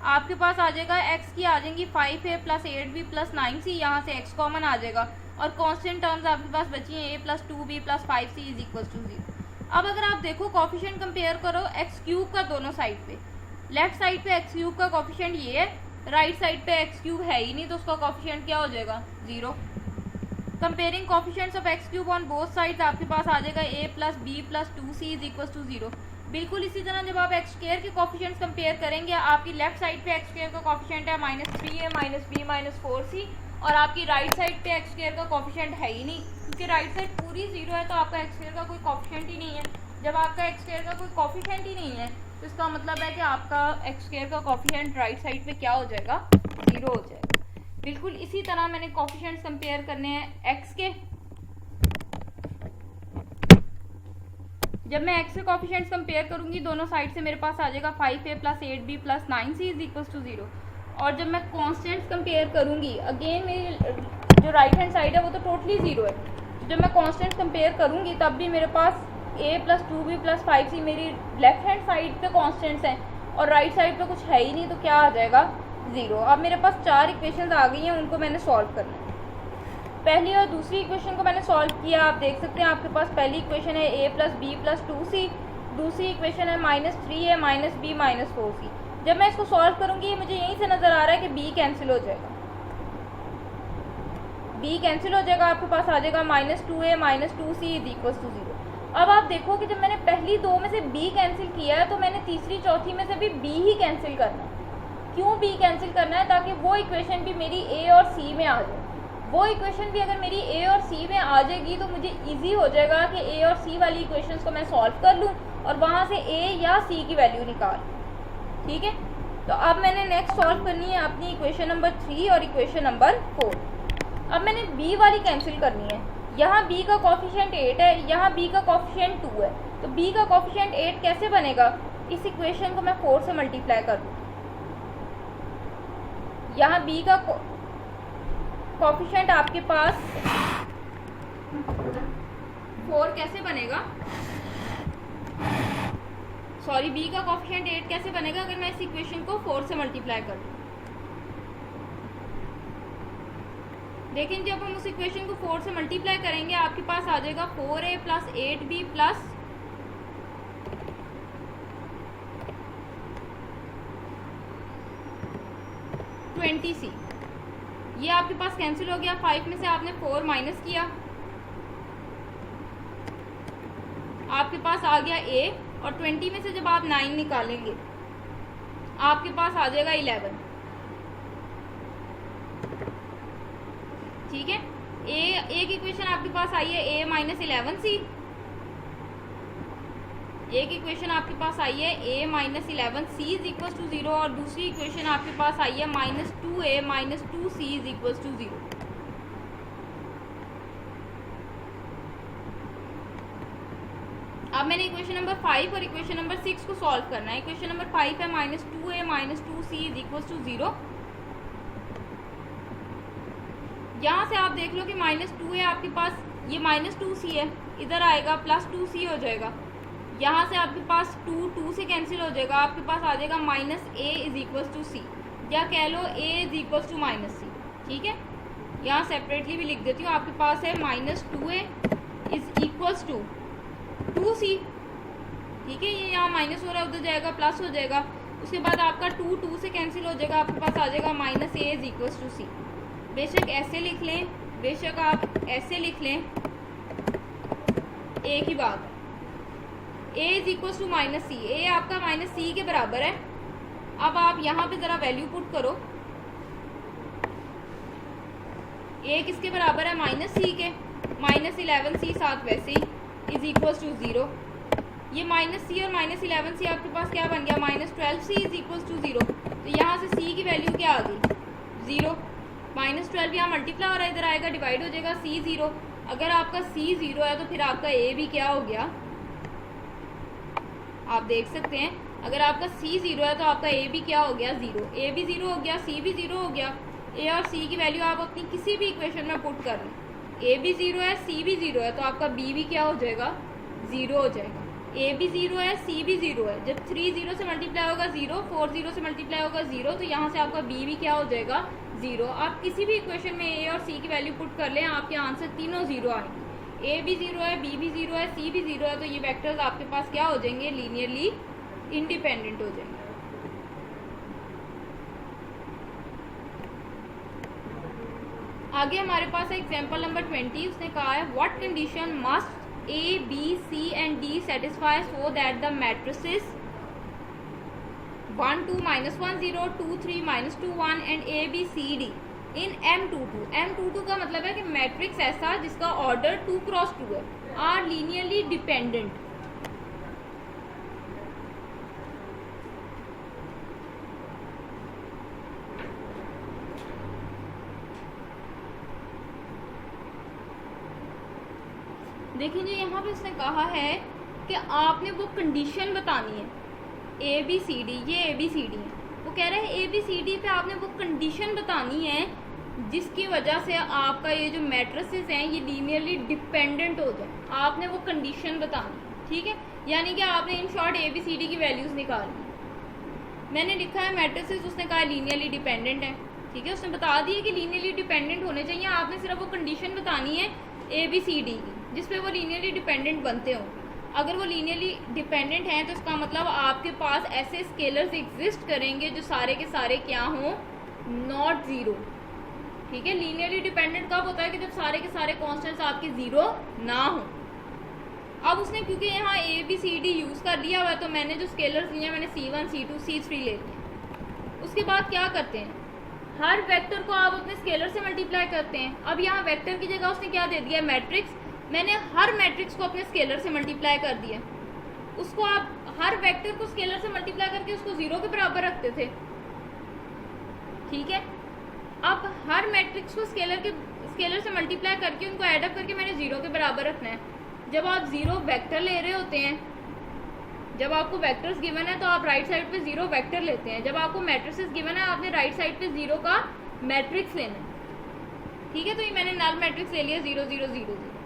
आपके पास आ जाएगा x की आ जाएंगी 5a plus 8b plus 9c, यहाँ से x कॉमन आ जाएगा, और कांस्टेंट टर्म्स आपके पास बची हैं a plus 2b plus 5c is equal to 0। अब अगर आप देखो कॉफिशिएंट कंपेयर करो एक्स क्यूब का दोनों साइड पे, लेफ्ट साइड पे एक्स क्यूब का कॉफिशिएंट ये है, राइट साइड पे एक्स क्यूब है ही नहीं, तो उसका कॉफिशिएंट क्या हो जाएगा 0। Comparing coefficients of x cube on both sides, आपके पास आ जाएगा a plus b plus 2c is equal to 0। बिल्कुल इसी तरह जब आप एक्स स्क्वायर के कॉफिशिएंट्स कंपेयर करेंगे, आपकी लेफ्ट साइड पे एक्स स्क्वायर का कॉफिशिएंट है minus 3a minus b minus 4c, और आपकी राइट साइड पे एक्स स्क्वायर का कॉफिशिएंट है ही नहीं, क्योंकि राइट साइड पूरी 0 है, तो आपका एक्स स्क्वायर का कोई कॉफिशिएंट ही नहीं है। जब आपका एक्स स्क्वायर का कोई कॉफिशिएंट ही नहीं है, तो इसका मतलब है कि आपका एक्स स्क्वायर का कॉफिशिएंट राइट साइड पे क्या हो जाएगा 0 हो जाएगा। बिल्कुल इसी तरह मैंने कॉफिशिएंट्स कंपेयर करने हैं एक्स के। जब मैं x के कॉफिशिएंट्स कंपेयर करूंगी दोनों साइड से, मेरे पास आ जाएगा 5a plus 8b plus 9c is equal to 0। और जब मैं कांस्टेंट्स कंपेयर करूंगी, अगेन मेरी जो राइट हैंड साइड है वो तो टोटली 0 है, जब मैं कांस्टेंट्स कंपेयर करूंगी तब भी मेरे पास a plus 2b plus 5c मेरी लेफ्ट हैंड साइड पे कांस्टेंट्स हैं, और राइट साइड पे कुछ है ही नहीं, तो क्या आ जाएगा 0। अब मेरे पास 4 इक्वेशंस आ गई हैं, उनको मैंने सॉल्व करना है। पहली और दूसरी इक्वेशन को मैंने सॉल्व किया, आप देख सकते हैं आपके पास पहली इक्वेशन है a plus b plus 2c, दूसरी इक्वेशन है minus 3a minus b minus 4c। जब मैं इसको सॉल्व करूंगी मुझे यहीं से नज़र आ रहा है कि b कैंसिल हो जाएगा, b कैंसिल हो जाएगा, आपके पास आ जाएगा minus 2a minus 2c is equal to 0। अब आप देखो कि जब मैंने पहली दो में से b कैंसिल किया है, तो मैंने तीसरी चौथी में से भी b ही कैंसिल करना है। क्यों b कैंसिल करना है? ताकि वो इक्वेशन भी मेरी a और c में आ जाए। वो इक्वेशन भी अगर मेरी a और c में आ जाएगी तो मुझे इजी हो जाएगा कि a और c वाली इक्वेशंस को मैं सॉल्व कर लूँ और वहाँ से a या c की वैल्यू निकाल। ठीक है, तो अब मैंने नेक्स्ट सॉल्व करनी है अपनी इक्वेशन नंबर 3 और इक्वेशन नंबर 4। अब मैंने b वाली कैंसिल करनी है। यहाँ b का कॉफिशिएंट 8 है, यहाँ b का कॉफिशिएंट 2 है, तो b का कॉफिशिएंट 8 कैसे बनेगा? इस इक्वेशन को मैं 4 से मल्टीप्लाई कर दूँ। यहाँ b का कॉफिशिएंट आपके पास 4 कैसे बनेगा, सॉरी b का कॉफिशिएंट 8 कैसे बनेगा अगर मैं इस इक्वेशन को 4 से मल्टीप्लाई कर दूँ। लेकिन जब हम उस इक्वेशन को 4 से मल्टीप्लाई करेंगे आपके पास आ जाएगा 4a plus 8b plus 20c। ये आपके पास कैंसिल हो गया, 5 में से आपने 4 माइनस किया, आपके पास आ गया a, और 20 में से जब आप 9 निकालेंगे आपके पास आ जाएगा 11। ठीक है, एक इक्वेशन आपके पास आई है a माइनस 11c, एक इक्वेशन आपके पास आई है a minus 11c is equal to 0 और दूसरी इक्वेशन आपके पास आई है minus 2a minus 2c is equal to 0। अब मैंने इक्वेशन नंबर 5 और इक्वेशन नंबर 6 को सॉल्व करना है। इक्वेशन नंबर 5 है minus 2a minus 2c is equal to 0। यहाँ से आप देख लो कि माइनस 2a आपके पास ये माइनस 2c है, इधर आएगा प्लस 2c हो जाएगा। यहाँ से आपके पास 2 से कैंसिल हो जाएगा, आपके पास आ जाएगा minus a is equal to c, या कह लो a is equal to minus c. ठीक है, यहाँ सेपरेटली भी लिख देती हूँ। आपके पास है minus 2a is equals to 2c। ठीक है, ये यहाँ माइनस हो रहा है, उधर जाएगा प्लस हो जाएगा। उसके बाद आपका 2 से कैंसिल हो जाएगा, आपके पास आ जाएगा minus a is equals to c. बेशक ऐसे लिख लें, बेशक आप ऐसे लिख लें, एक ही बात है। a is equal to minus c, a आपका माइनस सी के बराबर है। अब आप यहाँ पे ज़रा वैल्यू पुट करो, a किसके बराबर है, माइनस सी के। माइनस 11c साथ वैसे ही इज इक्वल टू 0। ये माइनस सी और माइनस 11c आपके पास क्या बन गया, minus 12c is equal to 0। तो यहाँ से c की वैल्यू क्या आ गई, 0। माइनस 12 यहाँ मल्टीप्लाई हो रहा है, इधर आएगा डिवाइड हो जाएगा, c 0। अगर आपका c 0 है तो फिर आपका a भी क्या हो गया, आप देख सकते हैं। अगर आपका c 0 है तो आपका a भी क्या हो गया, 0। a भी 0 हो गया, c भी 0 हो गया। a और c की वैल्यू आप अपनी किसी भी इक्वेशन में पुट कर लें। a भी 0 है, c भी 0 है, तो आपका b भी क्या हो जाएगा, 0 हो जाएगा। a भी 0 है, c भी 0 है। जब 3 0 से मल्टीप्लाई होगा 0, 4 0 से मल्टीप्लाई होगा 0, तो यहाँ से आपका b भी क्या हो जाएगा, 0। आप किसी भी इक्वेशन में a और c की वैल्यू पुट कर लें, आपके आंसर तीनों 0 आएंगे। a भी 0 है, b भी 0 है, c भी 0 है, तो ये वेक्टर्स आपके पास क्या हो जाएंगे, लीनियरली इंडिपेंडेंट हो जाएंगे। आगे हमारे पास है एग्जांपल नंबर 20। उसने कहा है what condition must a b c and d satisfy so that the matrices 1 2 minus 1 0 2 3 minus 2 1 and a b c d in M22। M22 का मतलब है कि मैट्रिक्स ऐसा जिसका ऑर्डर 2 क्रॉस 2 है, आर लीनियरली डिपेंडेंट। देखिए जी, यहाँ पे उसने कहा है कि आपने वो कंडीशन बतानी है, ए बी सी डी, ये ए बी सी डी है। वो कह रहे हैं ए बी सी डी पे आपने वो कंडीशन बतानी है जिसकी वजह से आपका ये जो मैट्रिसेस हैं ये लीनियरली डिपेंडेंट हो जाए। आपने वो कंडीशन बतानी है, ठीक है। यानी कि आपने in short a b c d की वैल्यूज़ निकालनी है। मैंने लिखा है मैट्रिसेस, उसने कहा लीनियरली डिपेंडेंट है, ठीक है। उसने बता दिया कि लीनियरली डिपेंडेंट होने चाहिए। आपने सिर्फ वो कंडीशन बतानी है ए बी सी डी की जिसपे वो लीनियरली डिपेंडेंट बनते हों। अगर वो लीनियरली डिपेंडेंट हैं तो इसका मतलब आपके पास ऐसे स्केलर्स एग्जिस्ट करेंगे जो सारे के सारे क्या हों, नॉट ज़ीरो, ठीक है। लीनियरली डिपेंडेंट कब होता है कि जब सारे के सारे कॉन्स्टेंट्स आपके ज़ीरो ना हो। अब उसने क्योंकि यहाँ a b c d use कर लिया हुआ है तो मैंने जो स्केलर्स लिए मैंने C1 C2 C3 ले लिए। उसके बाद क्या करते हैं, हर वेक्टर को आप अपने स्केलर से मल्टीप्लाई करते हैं। अब यहाँ वेक्टर की जगह उसने क्या दे दिया, मैट्रिक्स। मैंने हर मैट्रिक्स को अपने स्केलर से मल्टीप्लाई कर दिया। उसको आप हर वेक्टर को स्केलर से मल्टीप्लाई करके उसको 0 के बराबर रखते थे, ठीक है। अब हर मैट्रिक्स को स्केलर से मल्टीप्लाई करके उनको ऐड अप करके मैंने 0 के बराबर रखना है। जब आप 0 वेक्टर ले रहे होते हैं, जब आपको वेक्टर्स गिवन है तो आप राइट साइड पे 0 वेक्टर लेते हैं। जब आपको मैट्रिसेस गिवन है आपने राइट साइड पे 0 का मैट्रिक्स लेना है, ठीक है। तो ये मैंने नल मैट्रिक्स ले लिया 0 0 0 0।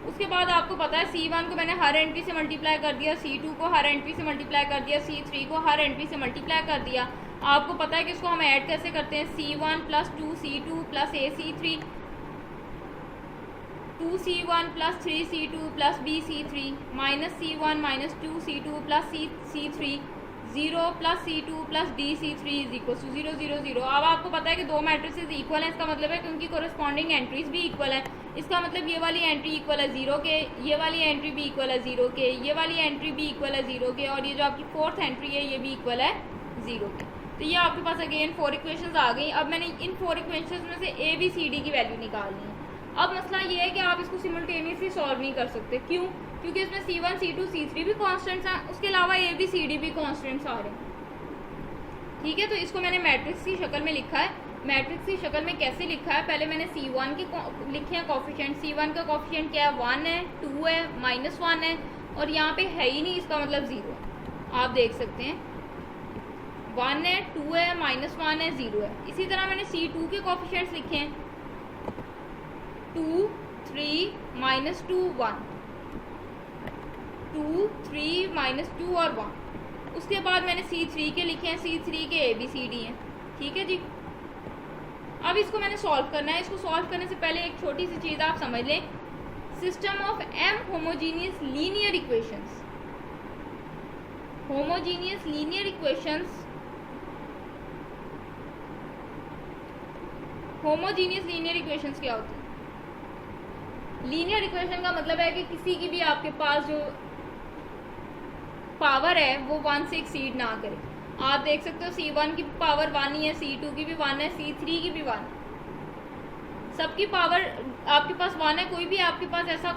उसके बाद आपको पता है C1 को मैंने हर एंट्री से मल्टीप्लाई कर दिया, C2 को हर एंट्री से मल्टीप्लाई कर दिया, C3 को हर एंट्री से मल्टीप्लाई कर दिया। आपको पता है कि इसको हम ऐड कैसे करते हैं, C1 प्लस 2C2 प्लस AC3, 2C1 plus 3C2 plus BC3 minus C1 minus 2C2 plus C3 0 plus C2 plus DC3 is equal to 0 0 0। अब आपको पता है कि दो मैट्रिसेस इक्वल हैं, इसका मतलब है कि उनकी कोरस्पॉन्डिंग एंट्रीज भी इक्वल है। इसका मतलब ये वाली एंट्री इक्वल है 0 के, ये वाली एंट्री भी इक्वल है 0 के, ये वाली एंट्री भी इक्वल है 0 के, और ये जो आपकी फोर्थ एंट्री है ये भी इक्वल है 0 के। तो ये आपके पास अगेन 4 इक्वेशंस आ गई। अब मैंने इन 4 इक्वेशंस में से ए बी सी डी की वैल्यू निकालनी है। अब मसला ये है कि आप इसको सिमल्टेनियसली सॉल्व नहीं कर सकते। क्यों? क्योंकि इसमें C1 C2 C3 भी कॉन्स्टेंट्स हैं, उसके अलावा ABCD भी कॉन्स्टेंट्स आ रहे हैं। ठीक है, तो इसको मैंने मैट्रिक्स की शक्ल में लिखा है। मैट्रिक्स की शक्ल में कैसे लिखा है, पहले मैंने C1 के लिखे हैं कोफिशिएंट। C1 का कोफिशिएंट क्या है, 1 है, 2 है, -1 है, और यहाँ पे है ही नहीं, इसका मतलब 0 है। आप देख सकते हैं 1 है, 2 है, -1 है, 0 है। इसी तरह मैंने C2 के कोफिशिएंट्स लिखे हैं 2, 3, -2, 1, 2, 3, -2 और 1। उसके बाद मैंने C3 के लिखे हैं, C3 के ABCD हैं। ठीक है जी, अब इसको मैंने सॉल्व करना है। इसको सॉल्व करने से पहले एक छोटी सी चीज़ आप समझ लें, system of m homogeneous linear equations. Homogeneous linear equations, homogeneous linear equations क्या होती है? लीनियर इक्वेशन का मतलब है कि किसी की भी आपके पास जो पावर है वो 1 से एक्सीड ना करे। आप देख सकते हो C1 की पावर 1 ही है, C2 की भी 1 है, C3 की भी 1, सबकी पावर आपके पास 1 है। कोई भी आपके पास ऐसा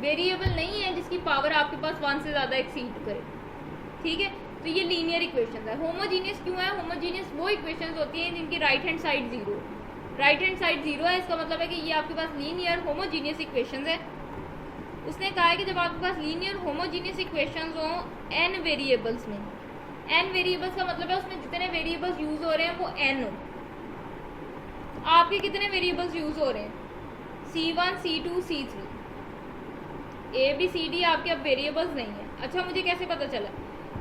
वेरिएबल नहीं है जिसकी पावर आपके पास 1 से ज़्यादा एक्सीड करे। ठीक है, तो ये लीनियर इक्वेशन है। होमोजीनियस क्यों है? होमोजीनियस वो इक्वेशंस होती हैं जिनकी right hand side 0, right hand side 0 है, इसका मतलब है कि ये आपके पास लीनियर होमोजीनियस इक्वेशंस है। उसने कहा है कि जब आपके पास लीनियर होमोजीनियस इक्वेशंस हो n वेरिएबल्स में, n वेरिएबल्स का मतलब है उसमें जितने वेरिएबल्स यूज हो रहे हैं वो n हो। आपके कितने वेरिएबल्स यूज हो रहे हैं? C1 C2 C3, ABCD आपके अब वेरिएबल्स नहीं है। अच्छा, मुझे कैसे पता चला?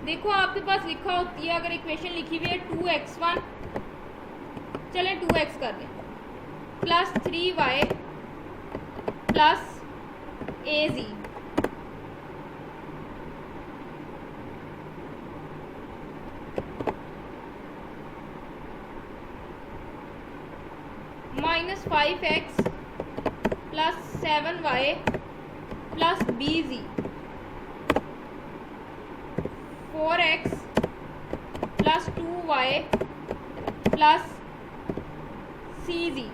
देखो आपके पास लिखा होती है, अगर इक्वेशन लिखी हुई है 2x1, चले 2x कर लें, plus 3y plus AZ, -5x plus 7y plus BZ, 4x plus 2y plus CZ।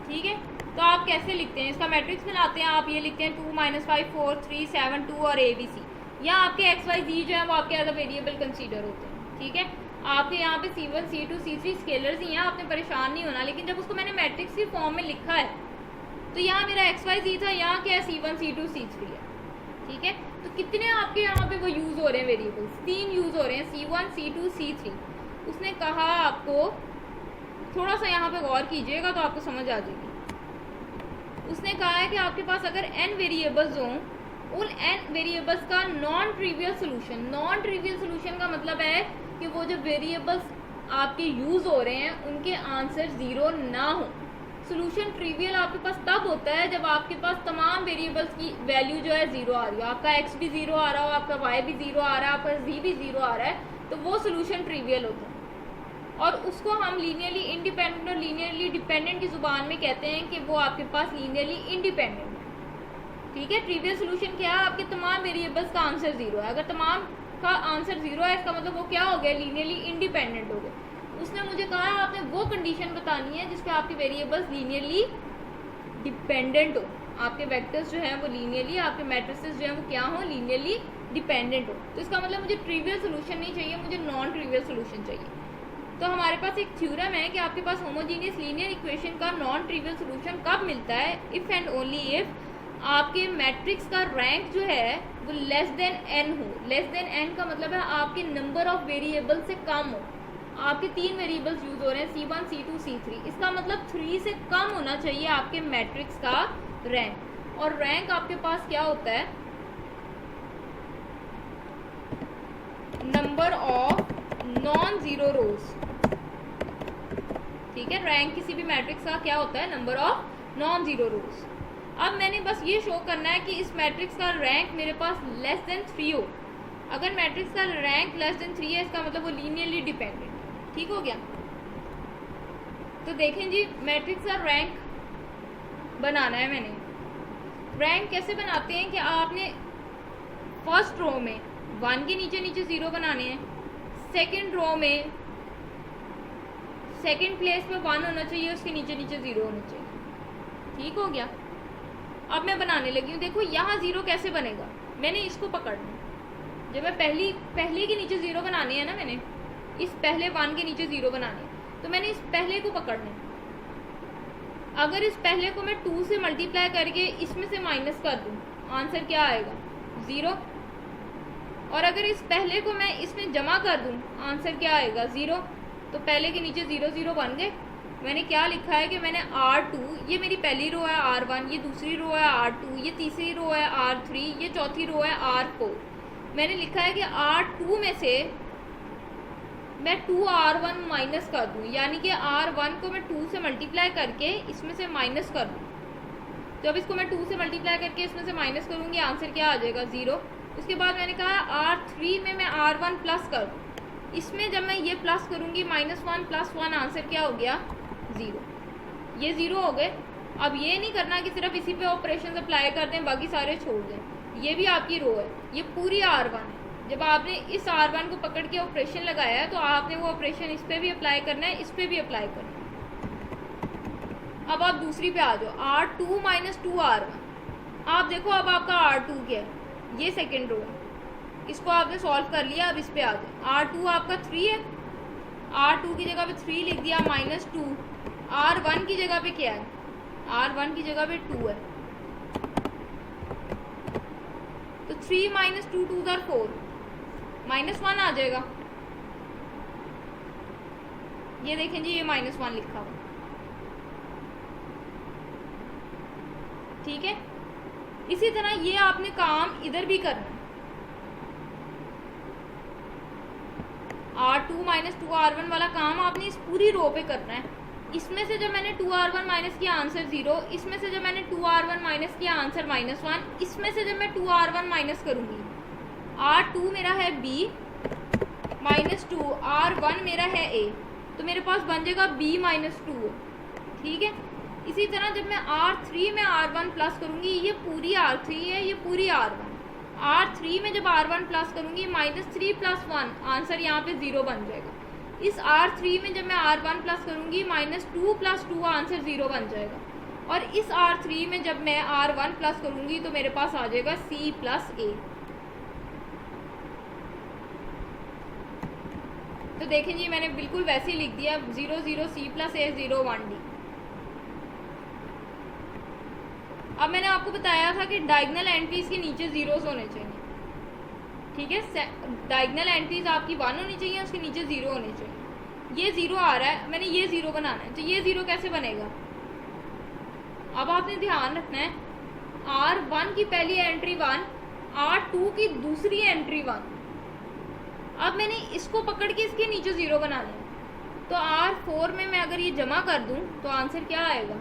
ठीक है, तो आप कैसे लिखते हैं? इसका मैट्रिक्स बनाते हैं। आप ये लिखते हैं 2 -5 4 3 7 2 और ABC। यहाँ आपके XYZ जो है वो आपके एज अ वेरिएबल कंसीडर होते हैं। ठीक है, आपके यहाँ पे C1 C2 C3 स्केलर्स ही हैं, आपने परेशान नहीं होना। लेकिन जब उसको मैंने मैट्रिक्स की फॉर्म में लिखा है तो यहाँ मेरा XYZ था, यहाँ क्या है C1 C2 C3 है। ठीक है, तो कितने आपके यहाँ पे वो यूज़ हो रहे हैं वेरिएबल्स? 3 यूज़ हो रहे हैं, C1 C2 C3। उसने कहा आपको थोड़ा सा यहाँ पे गौर कीजिएगा तो आपको समझ आ जाएगी। उसने कहा है कि आपके पास अगर n वेरिएबल्स हों, उन n वेरिएबल्स का non trivial solution, non trivial solution का मतलब है कि वो जो वेरिएबल्स आपके यूज़ हो रहे हैं उनके आंसर 0 ना हो। सोल्यूशन ट्रिवियल आपके पास तब होता है जब आपके पास तमाम वेरिएबल्स की वैल्यू जो है 0 आ रही हो, आपका x भी 0 आ रहा हो, आपका y भी 0 आ रहा है, आपका z भी 0 आ रहा है, तो वो सोल्यूशन ट्रिवियल होता है। और उसको हम लीनियरली इंडिपेंडेंट और लीनियरली डिपेंडेंट की ज़ुबान में कहते हैं कि वो आपके पास लीनियरली इंडिपेंडेंट है। ठीक है, ट्रिवियल सोल्यूशन क्या है? आपके तमाम वेरिएबल्स का आंसर 0 है। अगर तमाम का आंसर 0 है, इसका मतलब वो क्या हो गया? लीनियरली इंडिपेंडेंट हो गए। उसने मुझे कहा आपने वो कंडीशन बतानी है जिसपे आपके वेरिएबल्स लीनियरली डिपेंडेंट हो, आपके वेक्टर्स जो हैं वो लीनियरली, आपके मैट्रिसेस जो हैं वो क्या हो? लीनियरली डिपेंडेंट हो। तो इसका मतलब मुझे ट्रिवियल सोल्यूशन नहीं चाहिए, मुझे नॉन ट्रिवियल सोल्यूशन चाहिए। तो हमारे पास एक थ्योरम है कि आपके पास होमोजीनियस लीनियर इक्वेशन का नॉन ट्रिवियल सोल्यूशन कब मिलता है? इफ़ एंड ओनली इफ आपके मैट्रिक्स का रैंक जो है वो लेस देन n हो। लेस देन n का मतलब है आपके नंबर ऑफ वेरिएबल से कम हो। आपके 3 वेरिएबल्स यूज हो रहे हैं, C1 C2 C3, इसका मतलब 3 से कम होना चाहिए आपके मैट्रिक्स का रैंक। और रैंक आपके पास क्या होता है? नंबर ऑफ नॉन जीरो रोज। ठीक है, रैंक किसी भी मैट्रिक्स का क्या होता है? नंबर ऑफ नॉन जीरो रोज। अब मैंने बस ये शो करना है कि इस मैट्रिक्स का रैंक मेरे पास लेस देन 3 हो। अगर मैट्रिक्स का रैंक लेस देन 3 है, इसका मतलब वो लीनियरली डिपेंडेंट। ठीक हो गया? तो देखें जी, मैट्रिक्स का रैंक बनाना है मैंने। रैंक कैसे बनाते हैं कि आपने फर्स्ट रो में 1 के नीचे नीचे 0 बनाने हैं, सेकंड रो में सेकंड प्लेस पे 1 होना चाहिए, उसके नीचे नीचे 0 होना चाहिए। ठीक हो गया? अब मैं बनाने लगी हूँ। देखो यहाँ 0 कैसे बनेगा, मैंने इसको पकड़ना, जब मैं पहले के नीचे 0 बनाने हैं ना, मैंने इस पहले 1 के नीचे 0 बनाने हैं, तो मैंने इस पहले को पकड़ना है। अगर इस पहले को मैं 2 से मल्टीप्लाई करके इसमें से माइनस कर दूँ, आंसर क्या आएगा? 0। और अगर इस पहले को मैं इसमें जमा कर दूँ, आंसर क्या आएगा? 0। तो पहले के नीचे 0 0 बन गए। मैंने क्या लिखा है कि मैंने R2, ये मेरी पहली रो है R1, ये दूसरी रो है R2, ये तीसरी रो है R3, ये चौथी रो है R4। मैंने लिखा है कि R2 में से मैं 2R1 माइनस कर दूँ, यानी कि R1 को मैं 2 से मल्टीप्लाई करके इसमें से माइनस कर दूँ। जब इसको मैं 2 से मल्टीप्लाई करके इसमें से माइनस करूँगी, आंसर क्या आ जाएगा? 0। उसके बाद मैंने कहा R3 में मैं R1 प्लस कर दूँ, इसमें जब मैं ये प्लस करूँगी -1 + 1, आंसर क्या हो गया? 0। ये 0 हो गए। अब ये नहीं करना कि सिर्फ इसी पे ऑपरेशन अप्लाई कर दें, बाकी सारे छोड़ दें। ये भी आपकी रो है, ये पूरी R1 है। जब आपने इस R1 को पकड़ के ऑपरेशन लगाया है, तो आपने वो ऑपरेशन इस पे भी अप्लाई करना है, इस पे भी अप्लाई करना है। अब आप दूसरी पे आ जाओ, R2 - 2R1। आप देखो अब आपका R2 क्या है? ये सेकेंड रो है, इसको आपने सॉल्व कर लिया। अब इस पे आ जाओ, R2 आपका 3 है, R2 की जगह पे 3 लिख दिया, -2। R1 की जगह पे क्या है? R1 की जगह पे 2 है, तो 3 - 2 2 are 4, -1 आ जाएगा। ये देखें जी, ये -1 लिखा हुआ, ठीक है। इसी तरह ये आपने काम इधर भी करना है। R2 - 2R1 वाला काम आपने इस पूरी रो पे करना है। इसमें से जब मैंने 2R1 माइनस किया, आंसर 0। इसमें से जब मैंने 2R1 माइनस किया, आंसर -1। इसमें से जब मैं 2R1 माइनस करूँगी, R2 मेरा है B -2, R1 मेरा है A, तो मेरे पास बन जाएगा B -2, ठीक है। इसी तरह जब मैं R3 में R1 प्लस करूँगी, ये पूरी R3 है, ये पूरी R1। R3 में जब R1 प्लस करूँगी, -3 + 1, आंसर यहाँ पे 0 बन जाएगा। इस R3 में जब मैं R1 प्लस करूँगी, -2 + 2, आंसर 0 बन जाएगा। और इस R3 में जब मैं R1 प्लस करूँगी, तो मेरे पास आ जाएगा C + A। तो देखें जी, मैंने बिल्कुल वैसे ही लिख दिया, 0 0 C + A 0 1 D। अब मैंने आपको बताया था कि डायगोनल एंट्रीज के नीचे 0s होने चाहिए, ठीक है। डायगोनल एंट्रीज आपकी 1 होनी चाहिए, उसके नीचे 0 होने चाहिए। ये 0 आ रहा है, मैंने ये 0 बनाना है, तो ये 0 कैसे बनेगा? अब आपने ध्यान रखना है, R1 की पहली एंट्री 1, R2 की दूसरी एंट्री 1। अब मैंने इसको पकड़ के इसके नीचे 0 बनाना है, तो R4 में मैं अगर ये जमा कर दूं, तो आंसर क्या आएगा?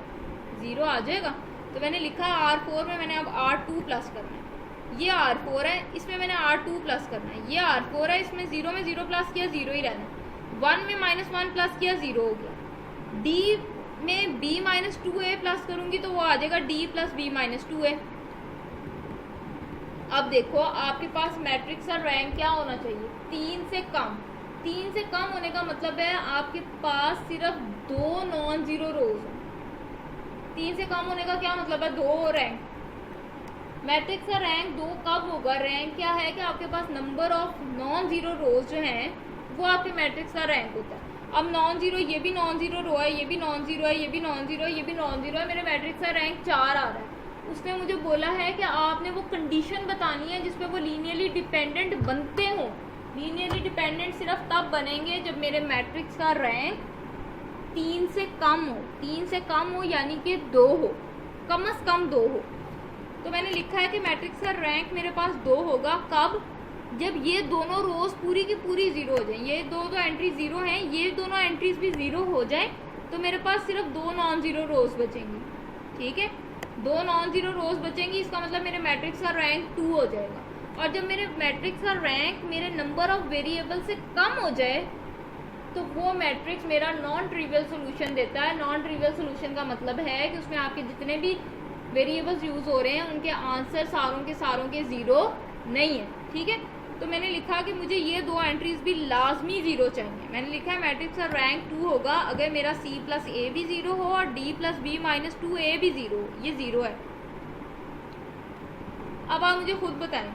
0 आ जाएगा। तो मैंने लिखा R4 में मैंने अब R2 प्लस करना है। ये R4 है, इसमें मैंने R2 प्लस करना है। ये R4 है, इसमें 0 में 0 प्लस किया, 0 ही रहना। 1 में -1 प्लस किया, 0 हो गया। D में B - 2A प्लस करूँगी, तो वो आ जाएगा D + B - 2A। अब देखो, आपके पास मैट्रिक्स का रैंक क्या होना चाहिए? 3 से कम। 3 से कम होने का मतलब है आपके पास सिर्फ 2 नॉन जीरो रोज हैं। 3 से कम होने का क्या मतलब है? 2 रैंक। मैट्रिक्स का रैंक 2 कब होगा? रैंक क्या है कि आपके पास number of non zero rows जो हैं, वो आपके मैट्रिक्स का रैंक होता है। अब नॉन जीरो, ये भी नॉन जीरो रो है, ये भी नॉन जीरो है, ये भी नॉन जीरो है, ये भी नॉन जीरो है, मेरे मैट्रिक्स का रैंक 4 आ रहा है। उसने मुझे बोला है कि आपने वो कंडीशन बतानी है जिसपे वो लीनियरली डिपेंडेंट बनते हों। लीनियरली डिपेंडेंट सिर्फ तब बनेंगे जब मेरे मैट्रिक्स का रैंक 3 से कम हो। 3 से कम हो यानी कि 2 हो, कम से कम 2 हो। तो मैंने लिखा है कि मैट्रिक्स का रैंक मेरे पास 2 होगा। कब? जब ये दोनों रोज पूरी की पूरी 0 हो जाए। ये दो एंट्री 0 हैं, ये दोनों एंट्रीज भी 0 हो जाए, तो मेरे पास सिर्फ 2 नॉन जीरो रोज बचेंगी। ठीक है, 2 नॉन जीरो रोज बचेंगी, इसका मतलब मेरे मैट्रिक्स का रैंक 2 हो जाएगा। और जब मेरे मैट्रिक्स का रैंक मेरे नंबर ऑफ वेरिएबल से कम हो जाए, तो वो मैट्रिक्स मेरा नॉन ट्रिवियल सोल्यूशन देता है। नॉन ट्रिवियल सोल्यूशन का मतलब है कि उसमें आपके जितने भी वेरिएबल्स यूज हो रहे हैं उनके आंसर सारों के 0 नहीं है। ठीक है, तो मैंने लिखा कि मुझे ये 2 एंट्रीज भी लाजमी 0 चाहिए। मैंने लिखा है मैट्रिक्स का रैंक 2 होगा अगर मेरा C + A भी 0 हो और D + B - 2A भी 0 हो। ये 0 है। अब आप मुझे खुद बताएं,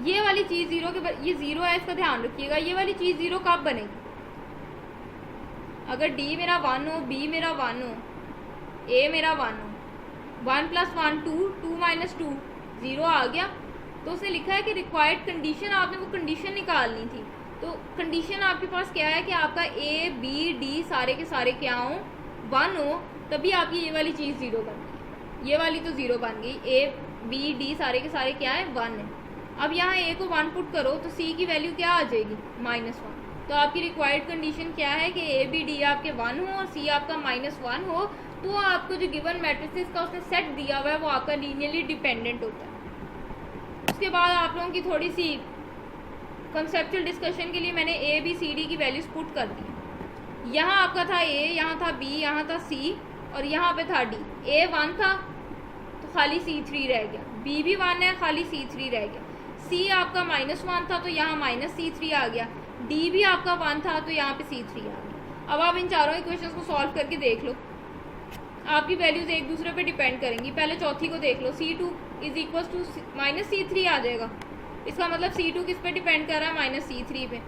ये वाली चीज़ जीरो के ये जीरो है, इसका ध्यान रखिएगा। ये वाली चीज़ जीरो कब बनेगी? अगर डी मेरा 1 हो, बी मेरा 1 हो, ए मेरा 1 हो, 1 + 1 2, 2 - 2 0 आ गया। तो उसने लिखा है कि रिक्वायर्ड कंडीशन, आपने वो कंडीशन निकालनी थी। तो कंडीशन आपके पास क्या है कि आपका ए बी डी सारे के सारे क्या हो, 1 हो, तभी आपकी ये वाली चीज़ ज़ीरो बन गई। ये वाली तो ज़ीरो बन गई। ए बी डी सारे के सारे क्या है, 1 है। अब यहाँ ए को 1 पुट करो तो सी की वैल्यू क्या आ जाएगी, -1। तो आपकी रिक्वायर्ड कंडीशन क्या है कि ए बी डी आपके 1 हो और सी आपका -1 हो, तो आपको जो गिवन मैट्रिसेस का उसने सेट दिया हुआ है वो आपका लीनियरली डिपेंडेंट होता है। उसके बाद आप लोगों की थोड़ी सी कंसेप्चुअल डिस्कशन के लिए मैंने ए बी सी डी की वैल्यूज पुट कर दी। यहाँ आपका था ए, यहाँ था बी, यहाँ था सी और यहाँ पे था डी। ए 1 था तो खाली C3 रह गया, बी भी 1 है, खाली C3 रह गया। सी आपका -1 था तो यहाँ -C3 आ गया, डी भी आपका 1 था तो यहाँ पे C3 आ गया। अब आप इन चारों इक्वेशंस को सॉल्व करके देख लो, आपकी वैल्यूज एक दूसरे पे डिपेंड करेंगी। पहले चौथी को देख लो, C2 = -C3 आ जाएगा। इसका मतलब C2 किस पे डिपेंड कर रहा है, -C3 पे।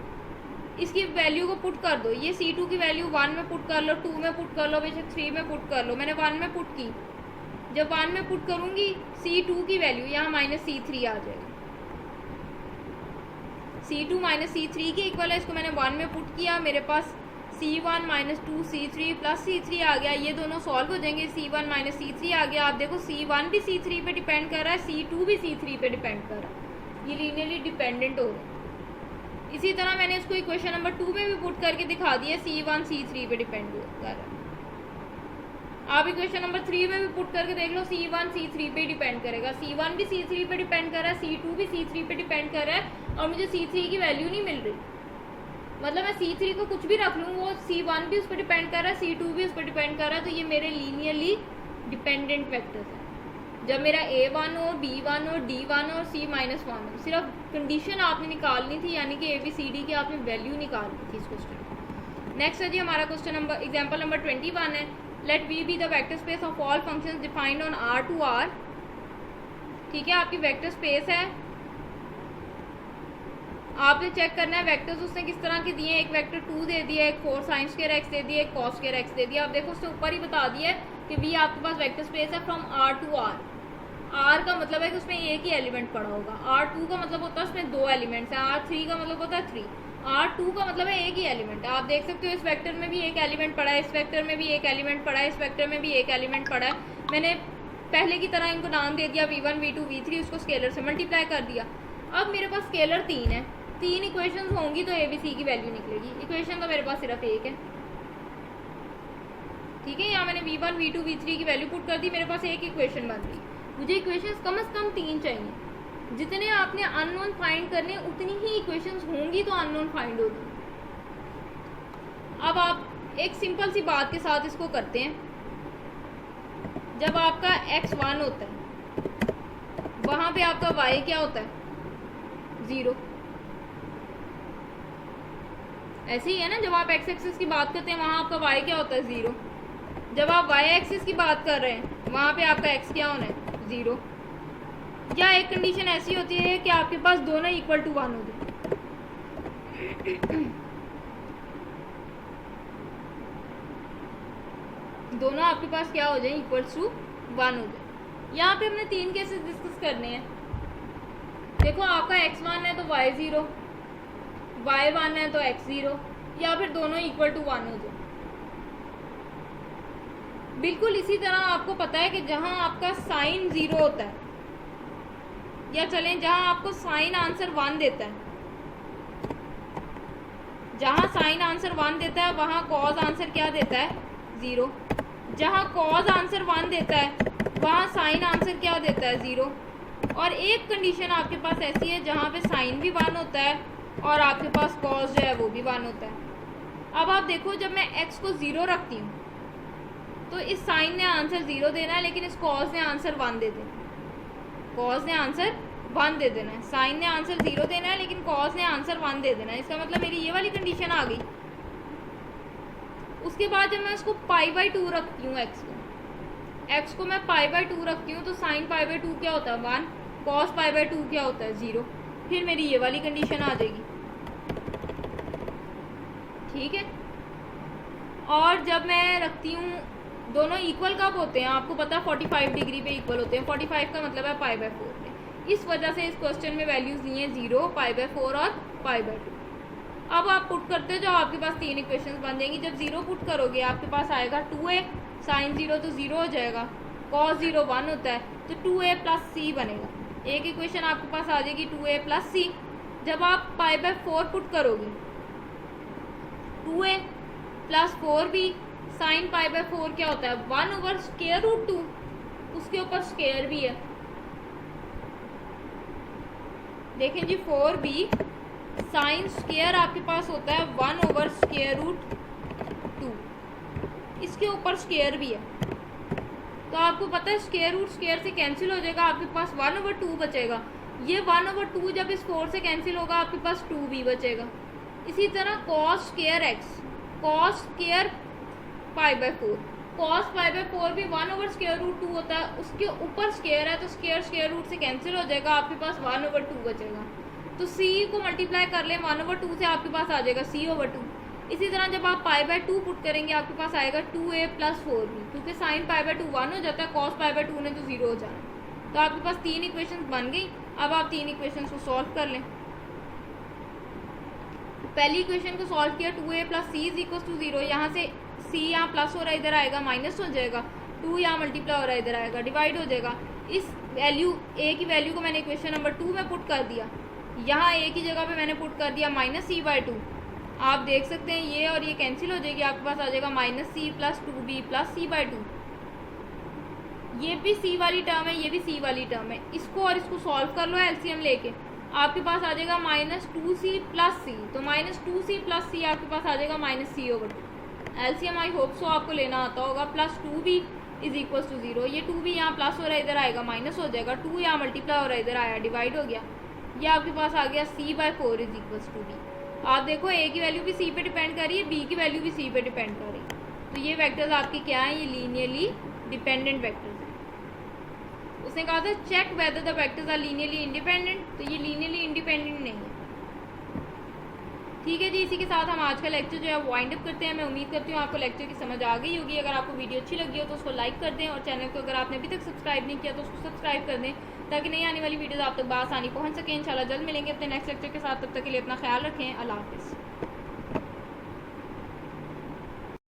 इसकी वैल्यू को पुट कर दो, ये C2 की वैल्यू 1 में पुट कर लो, 2 में पुट कर लो, बेशक 3 में पुट कर लो। मैंने 1 में पुट की, जब 1 में पुट करूँगी C2 की वैल्यू यहाँ -C3 आ जाएगी। C2 - C3 की इक्वल है, इसको मैंने 1 में पुट किया, मेरे पास C1 - 2C3 + C3 आ गया। ये दोनों सॉल्व हो जाएंगे, C1 - C3 आ गया। आप देखो C1 भी C3 पे डिपेंड कर रहा है, C2 भी C3 पे डिपेंड कर रहा है, ये लीनियरली डिपेंडेंट हो रहे हैं। इसी तरह मैंने इसको इक्वेशन नंबर 2 में भी पुट करके दिखा दिया, C1 C3 पे डिपेंड कर रहा है। आप इक्वेशन नंबर 3 में भी पुट करके देख लो, C1 C3 पे डिपेंड करेगा, C1 भी C3 पे डिपेंड कर रहा है, C2 भी C3 पे डिपेंड कर रहा है और मुझे C3 की वैल्यू नहीं मिल रही। मतलब मैं C3 को कुछ भी रख लूँ, वो C1 भी उस पर डिपेंड कर रहा है, C2 भी उस पर डिपेंड कर रहा है, तो ये मेरे लीनियरली डिपेंडेंट वेक्टर्स हैं। जब मेरा A1 हो, B1 हो, D1 हो और C-1 हो, सिर्फ कंडीशन आपने निकालनी थी, यानी कि ABCD की आपने वैल्यू निकालनी थी इस क्वेश्चन में। नेक्स्ट है जी हमारा क्वेश्चन नंबर, एग्जाम्पल नंबर 21 है। Let V be the vector space of all functions defined on R2R। ठीक है, आपकी वेक्टर स्पेस है, आपने चेक करना है वेक्टर्स उसने किस तरह के दिए हैं। एक वेक्टर 2 दे दिया, एक 4 sin² x दे दिया, एक cos² x दे दिया। अब देखो उसने ऊपर ही बता दिया है कि V आपके पास वेक्टर स्पेस है from R to R। R का मतलब है कि उसमें एक ही एलिमेंट पड़ा होगा, R2 का मतलब होता है उसमें 2 एलिमेंट्स हैं, R3 का मतलब होता है 3, R2 का मतलब है एक ही एलिमेंट है। आप देख सकते हो इस वेक्टर में भी एक एलिमेंट पड़ा है, इस वेक्टर में भी एक एलिमेंट पड़ा है, इस वेक्टर में भी एक एलिमेंट पड़ा है। मैंने पहले की तरह इनको नाम दे दिया V1 V2 V3, उसको स्केलर से मल्टीप्लाई कर दिया। अब मेरे पास स्केलर 3 है, 3 इक्वेशंस होंगी तो ABC की वैल्यू निकलेगी। इक्वेशन तो मेरे पास सिर्फ एक है, ठीक है। यहाँ मैंने V1 V2 V3 की वैल्यू पुट कर दी, मेरे पास एक इक्वेशन बन गई। मुझे इक्वेशंस कम से कम 3 चाहिए। जितने आपने अननोन फाइंड करने उतनी ही इक्वेशंस होंगी तो अननोन फाइंड होगी। अब आप एक सिंपल सी बात के साथ इसको करते हैं। जब आपका x 1 होता है, वहां पे आपका y क्या होता है, 0। ऐसे ही है ना, जब आप x एक्सिस की बात करते हैं वहां आपका y क्या होता है, 0। जब आप y एक्सिस की बात कर रहे हैं वहां पे आपका x क्या होना है, 0। या एक कंडीशन ऐसी होती है कि आपके पास दोनों इक्वल टू 1 हो जाए। दोनों आपके पास क्या हो जाए, इक्वल टू 1 हो जाए। यहाँ पे हमने 3 केसेस डिस्कस करने हैं। देखो आपका x1 है तो y 0, y1 है तो x 0, या फिर दोनों इक्वल टू 1 हो जाए। बिल्कुल इसी तरह आपको पता है कि जहां आपका साइन 0 होता है, या चलें जहां आपको साइन आंसर 1 देता है, जहां साइन आंसर 1 देता है वहां कॉज आंसर क्या देता है, 0। जहां कॉज आंसर 1 देता है वहां साइन आंसर क्या देता है, 0। और एक कंडीशन आपके पास ऐसी है जहां पे साइन भी 1 होता है और आपके पास कॉज जो है वो भी 1 होता है। अब आप देखो, जब मैं x को 0 रखती हूँ तो इस साइन ने आंसर 0 देना है, लेकिन इस कॉज ने आंसर 1 दे देना है। कॉज ने आंसर 1 दे देना है, साइन ने आंसर 0 देना है, लेकिन कॉज ने आंसर 1 दे देना है। इसका मतलब मेरी ये वाली कंडीशन आ गई। उसके बाद जब मैं इसको π/2 रखती हूँ, x को मैं π/2 रखती हूँ तो साइन π/2 क्या होता है, 1, कॉस पाई बाय 2 क्या होता है 0, फिर मेरी ये वाली कंडीशन आ जाएगी। ठीक है, और जब मैं रखती हूँ दोनों इक्वल कब होते हैं आपको पता है 45 डिग्री पे इक्वल होते हैं। 45 का मतलब है पाई बाय 4 पे। इस वजह से इस क्वेश्चन में वैल्यूज ली हैं 0, पाई बाय 4 और पाई बाय 2। अब आप पुट करते जाओ, आपके पास 3 इक्वेशंस बन जाएंगी। जब 0 पुट करोगे आपके पास आएगा 2a, साइन 0 तो 0 हो जाएगा, कॉस 0 1 होता है तो 2a प्लस c बनेगा। एक इक्वेशन आपके पास आ जाएगी 2a प्लस c। जब आप पाई बाय 4 पुट करोगे 2a plus 4b, sine pi by 4 क्या होता है 1 ओवर स्क्वायर रूट 2, उसके ऊपर स्क्वायर भी है। देखें जी 4b साइन स्क्वायर आपके पास होता है 1 ओवर स्क्वायर रूट 2, इसके ऊपर स्क्वायर भी है। तो आपको पता है स्क्वायर रूट स्क्वायर से कैंसिल हो जाएगा, आपके पास 1 ओवर 2 बचेगा। ये 1 ओवर 2 जब इस 4 से कैंसिल होगा आपके पास 2b बचेगा। इसी तरह cos square x, cos square pi by 4, cos pi by 4 भी 1 ओवर स्क्वायर रूट 2 होता है, उसके ऊपर स्क्वायर है तो स्क्वायर स्क्वायर रूट से कैंसिल हो जाएगा, आपके पास 1 ओवर 2 बचेगा। तो c को मल्टीप्लाई कर लें 1 ओवर 2 से, आपके पास आ जाएगा c ओवर 2। इसी तरह जब आप पाई बाय 2 पुट करेंगे आपके पास आएगा 2a प्लस 4b, क्योंकि साइन पाई बाय 2 1 हो जाता है, कॉस पाई बाय 2 ने तो 0 हो जाना है। तो आपके पास 3 इक्वेशंस बन गई। अब आप 3 इक्वेशंस को सॉल्व कर लें। पहली इक्वेशन को सॉल्व किया 2a plus c is equal to 0, यहाँ से c यहाँ प्लस हो रहा है इधर आएगा माइनस हो जाएगा, 2 यहाँ मल्टीप्लाई हो रहा है इधर आएगा डिवाइड हो जाएगा। इस वैल्यू a की वैल्यू को मैंने इक्वेशन नंबर 2 में पुट कर दिया, यहाँ a की जगह पे मैंने पुट कर दिया माइनस c बाय 2। आप देख सकते हैं ये और ये कैंसिल हो जाएगी, आपके पास आ जाएगा minus c plus 2b plus c by 2। ये भी c वाली टर्म है, ये भी c वाली टर्म है। इसको और इसको सॉल्व कर लो एलसीएम लेके, आपके पास आ जाएगा माइनस 2c प्लस c, तो माइनस 2c प्लस c आपके पास आ जाएगा minus c over 2। LCM I hope so आपको लेना आता होगा। Plus 2b is equal to 0, ये 2b यहाँ प्लस हो रहा है इधर आएगा माइनस हो जाएगा, 2 यहाँ मल्टीप्लाई हो रहा है इधर आया डिवाइड हो गया, ये आपके पास आ गया c by 4 is equal to b। आप देखो a की वैल्यू भी c पे डिपेंड कर रही है, b की वैल्यू भी c पे डिपेंड कर रही है। तो ये वेक्टर्स आपके क्या हैं, ये लीनियरली डिपेंडेंट वेक्टर्स हैं। उसने कहा था check whether the vectors are linearly independent, तो ये लीनियरली इंडिपेंडेंट नहीं है। ठीक है जी, इसी के साथ हम आज का लेक्चर जो है वाइंड अप करते हैं। मैं उम्मीद करती हूँ आपको लेक्चर की समझ आ गई होगी। अगर आपको वीडियो अच्छी लगी हो तो उसको लाइक कर दें, और चैनल को अगर आपने अभी तक सब्सक्राइब नहीं किया तो उसको सब्सक्राइब कर दें, ताकि नई आने वाली वीडियोस आप तक बआसानी पहुँच सकें। इंशाल्लाह जल्द मिलेंगे अपने नेक्स्ट लेक्चर के साथ, तब तक के लिए अपना ख्याल रखें। अल्लाह हाफ़िज़।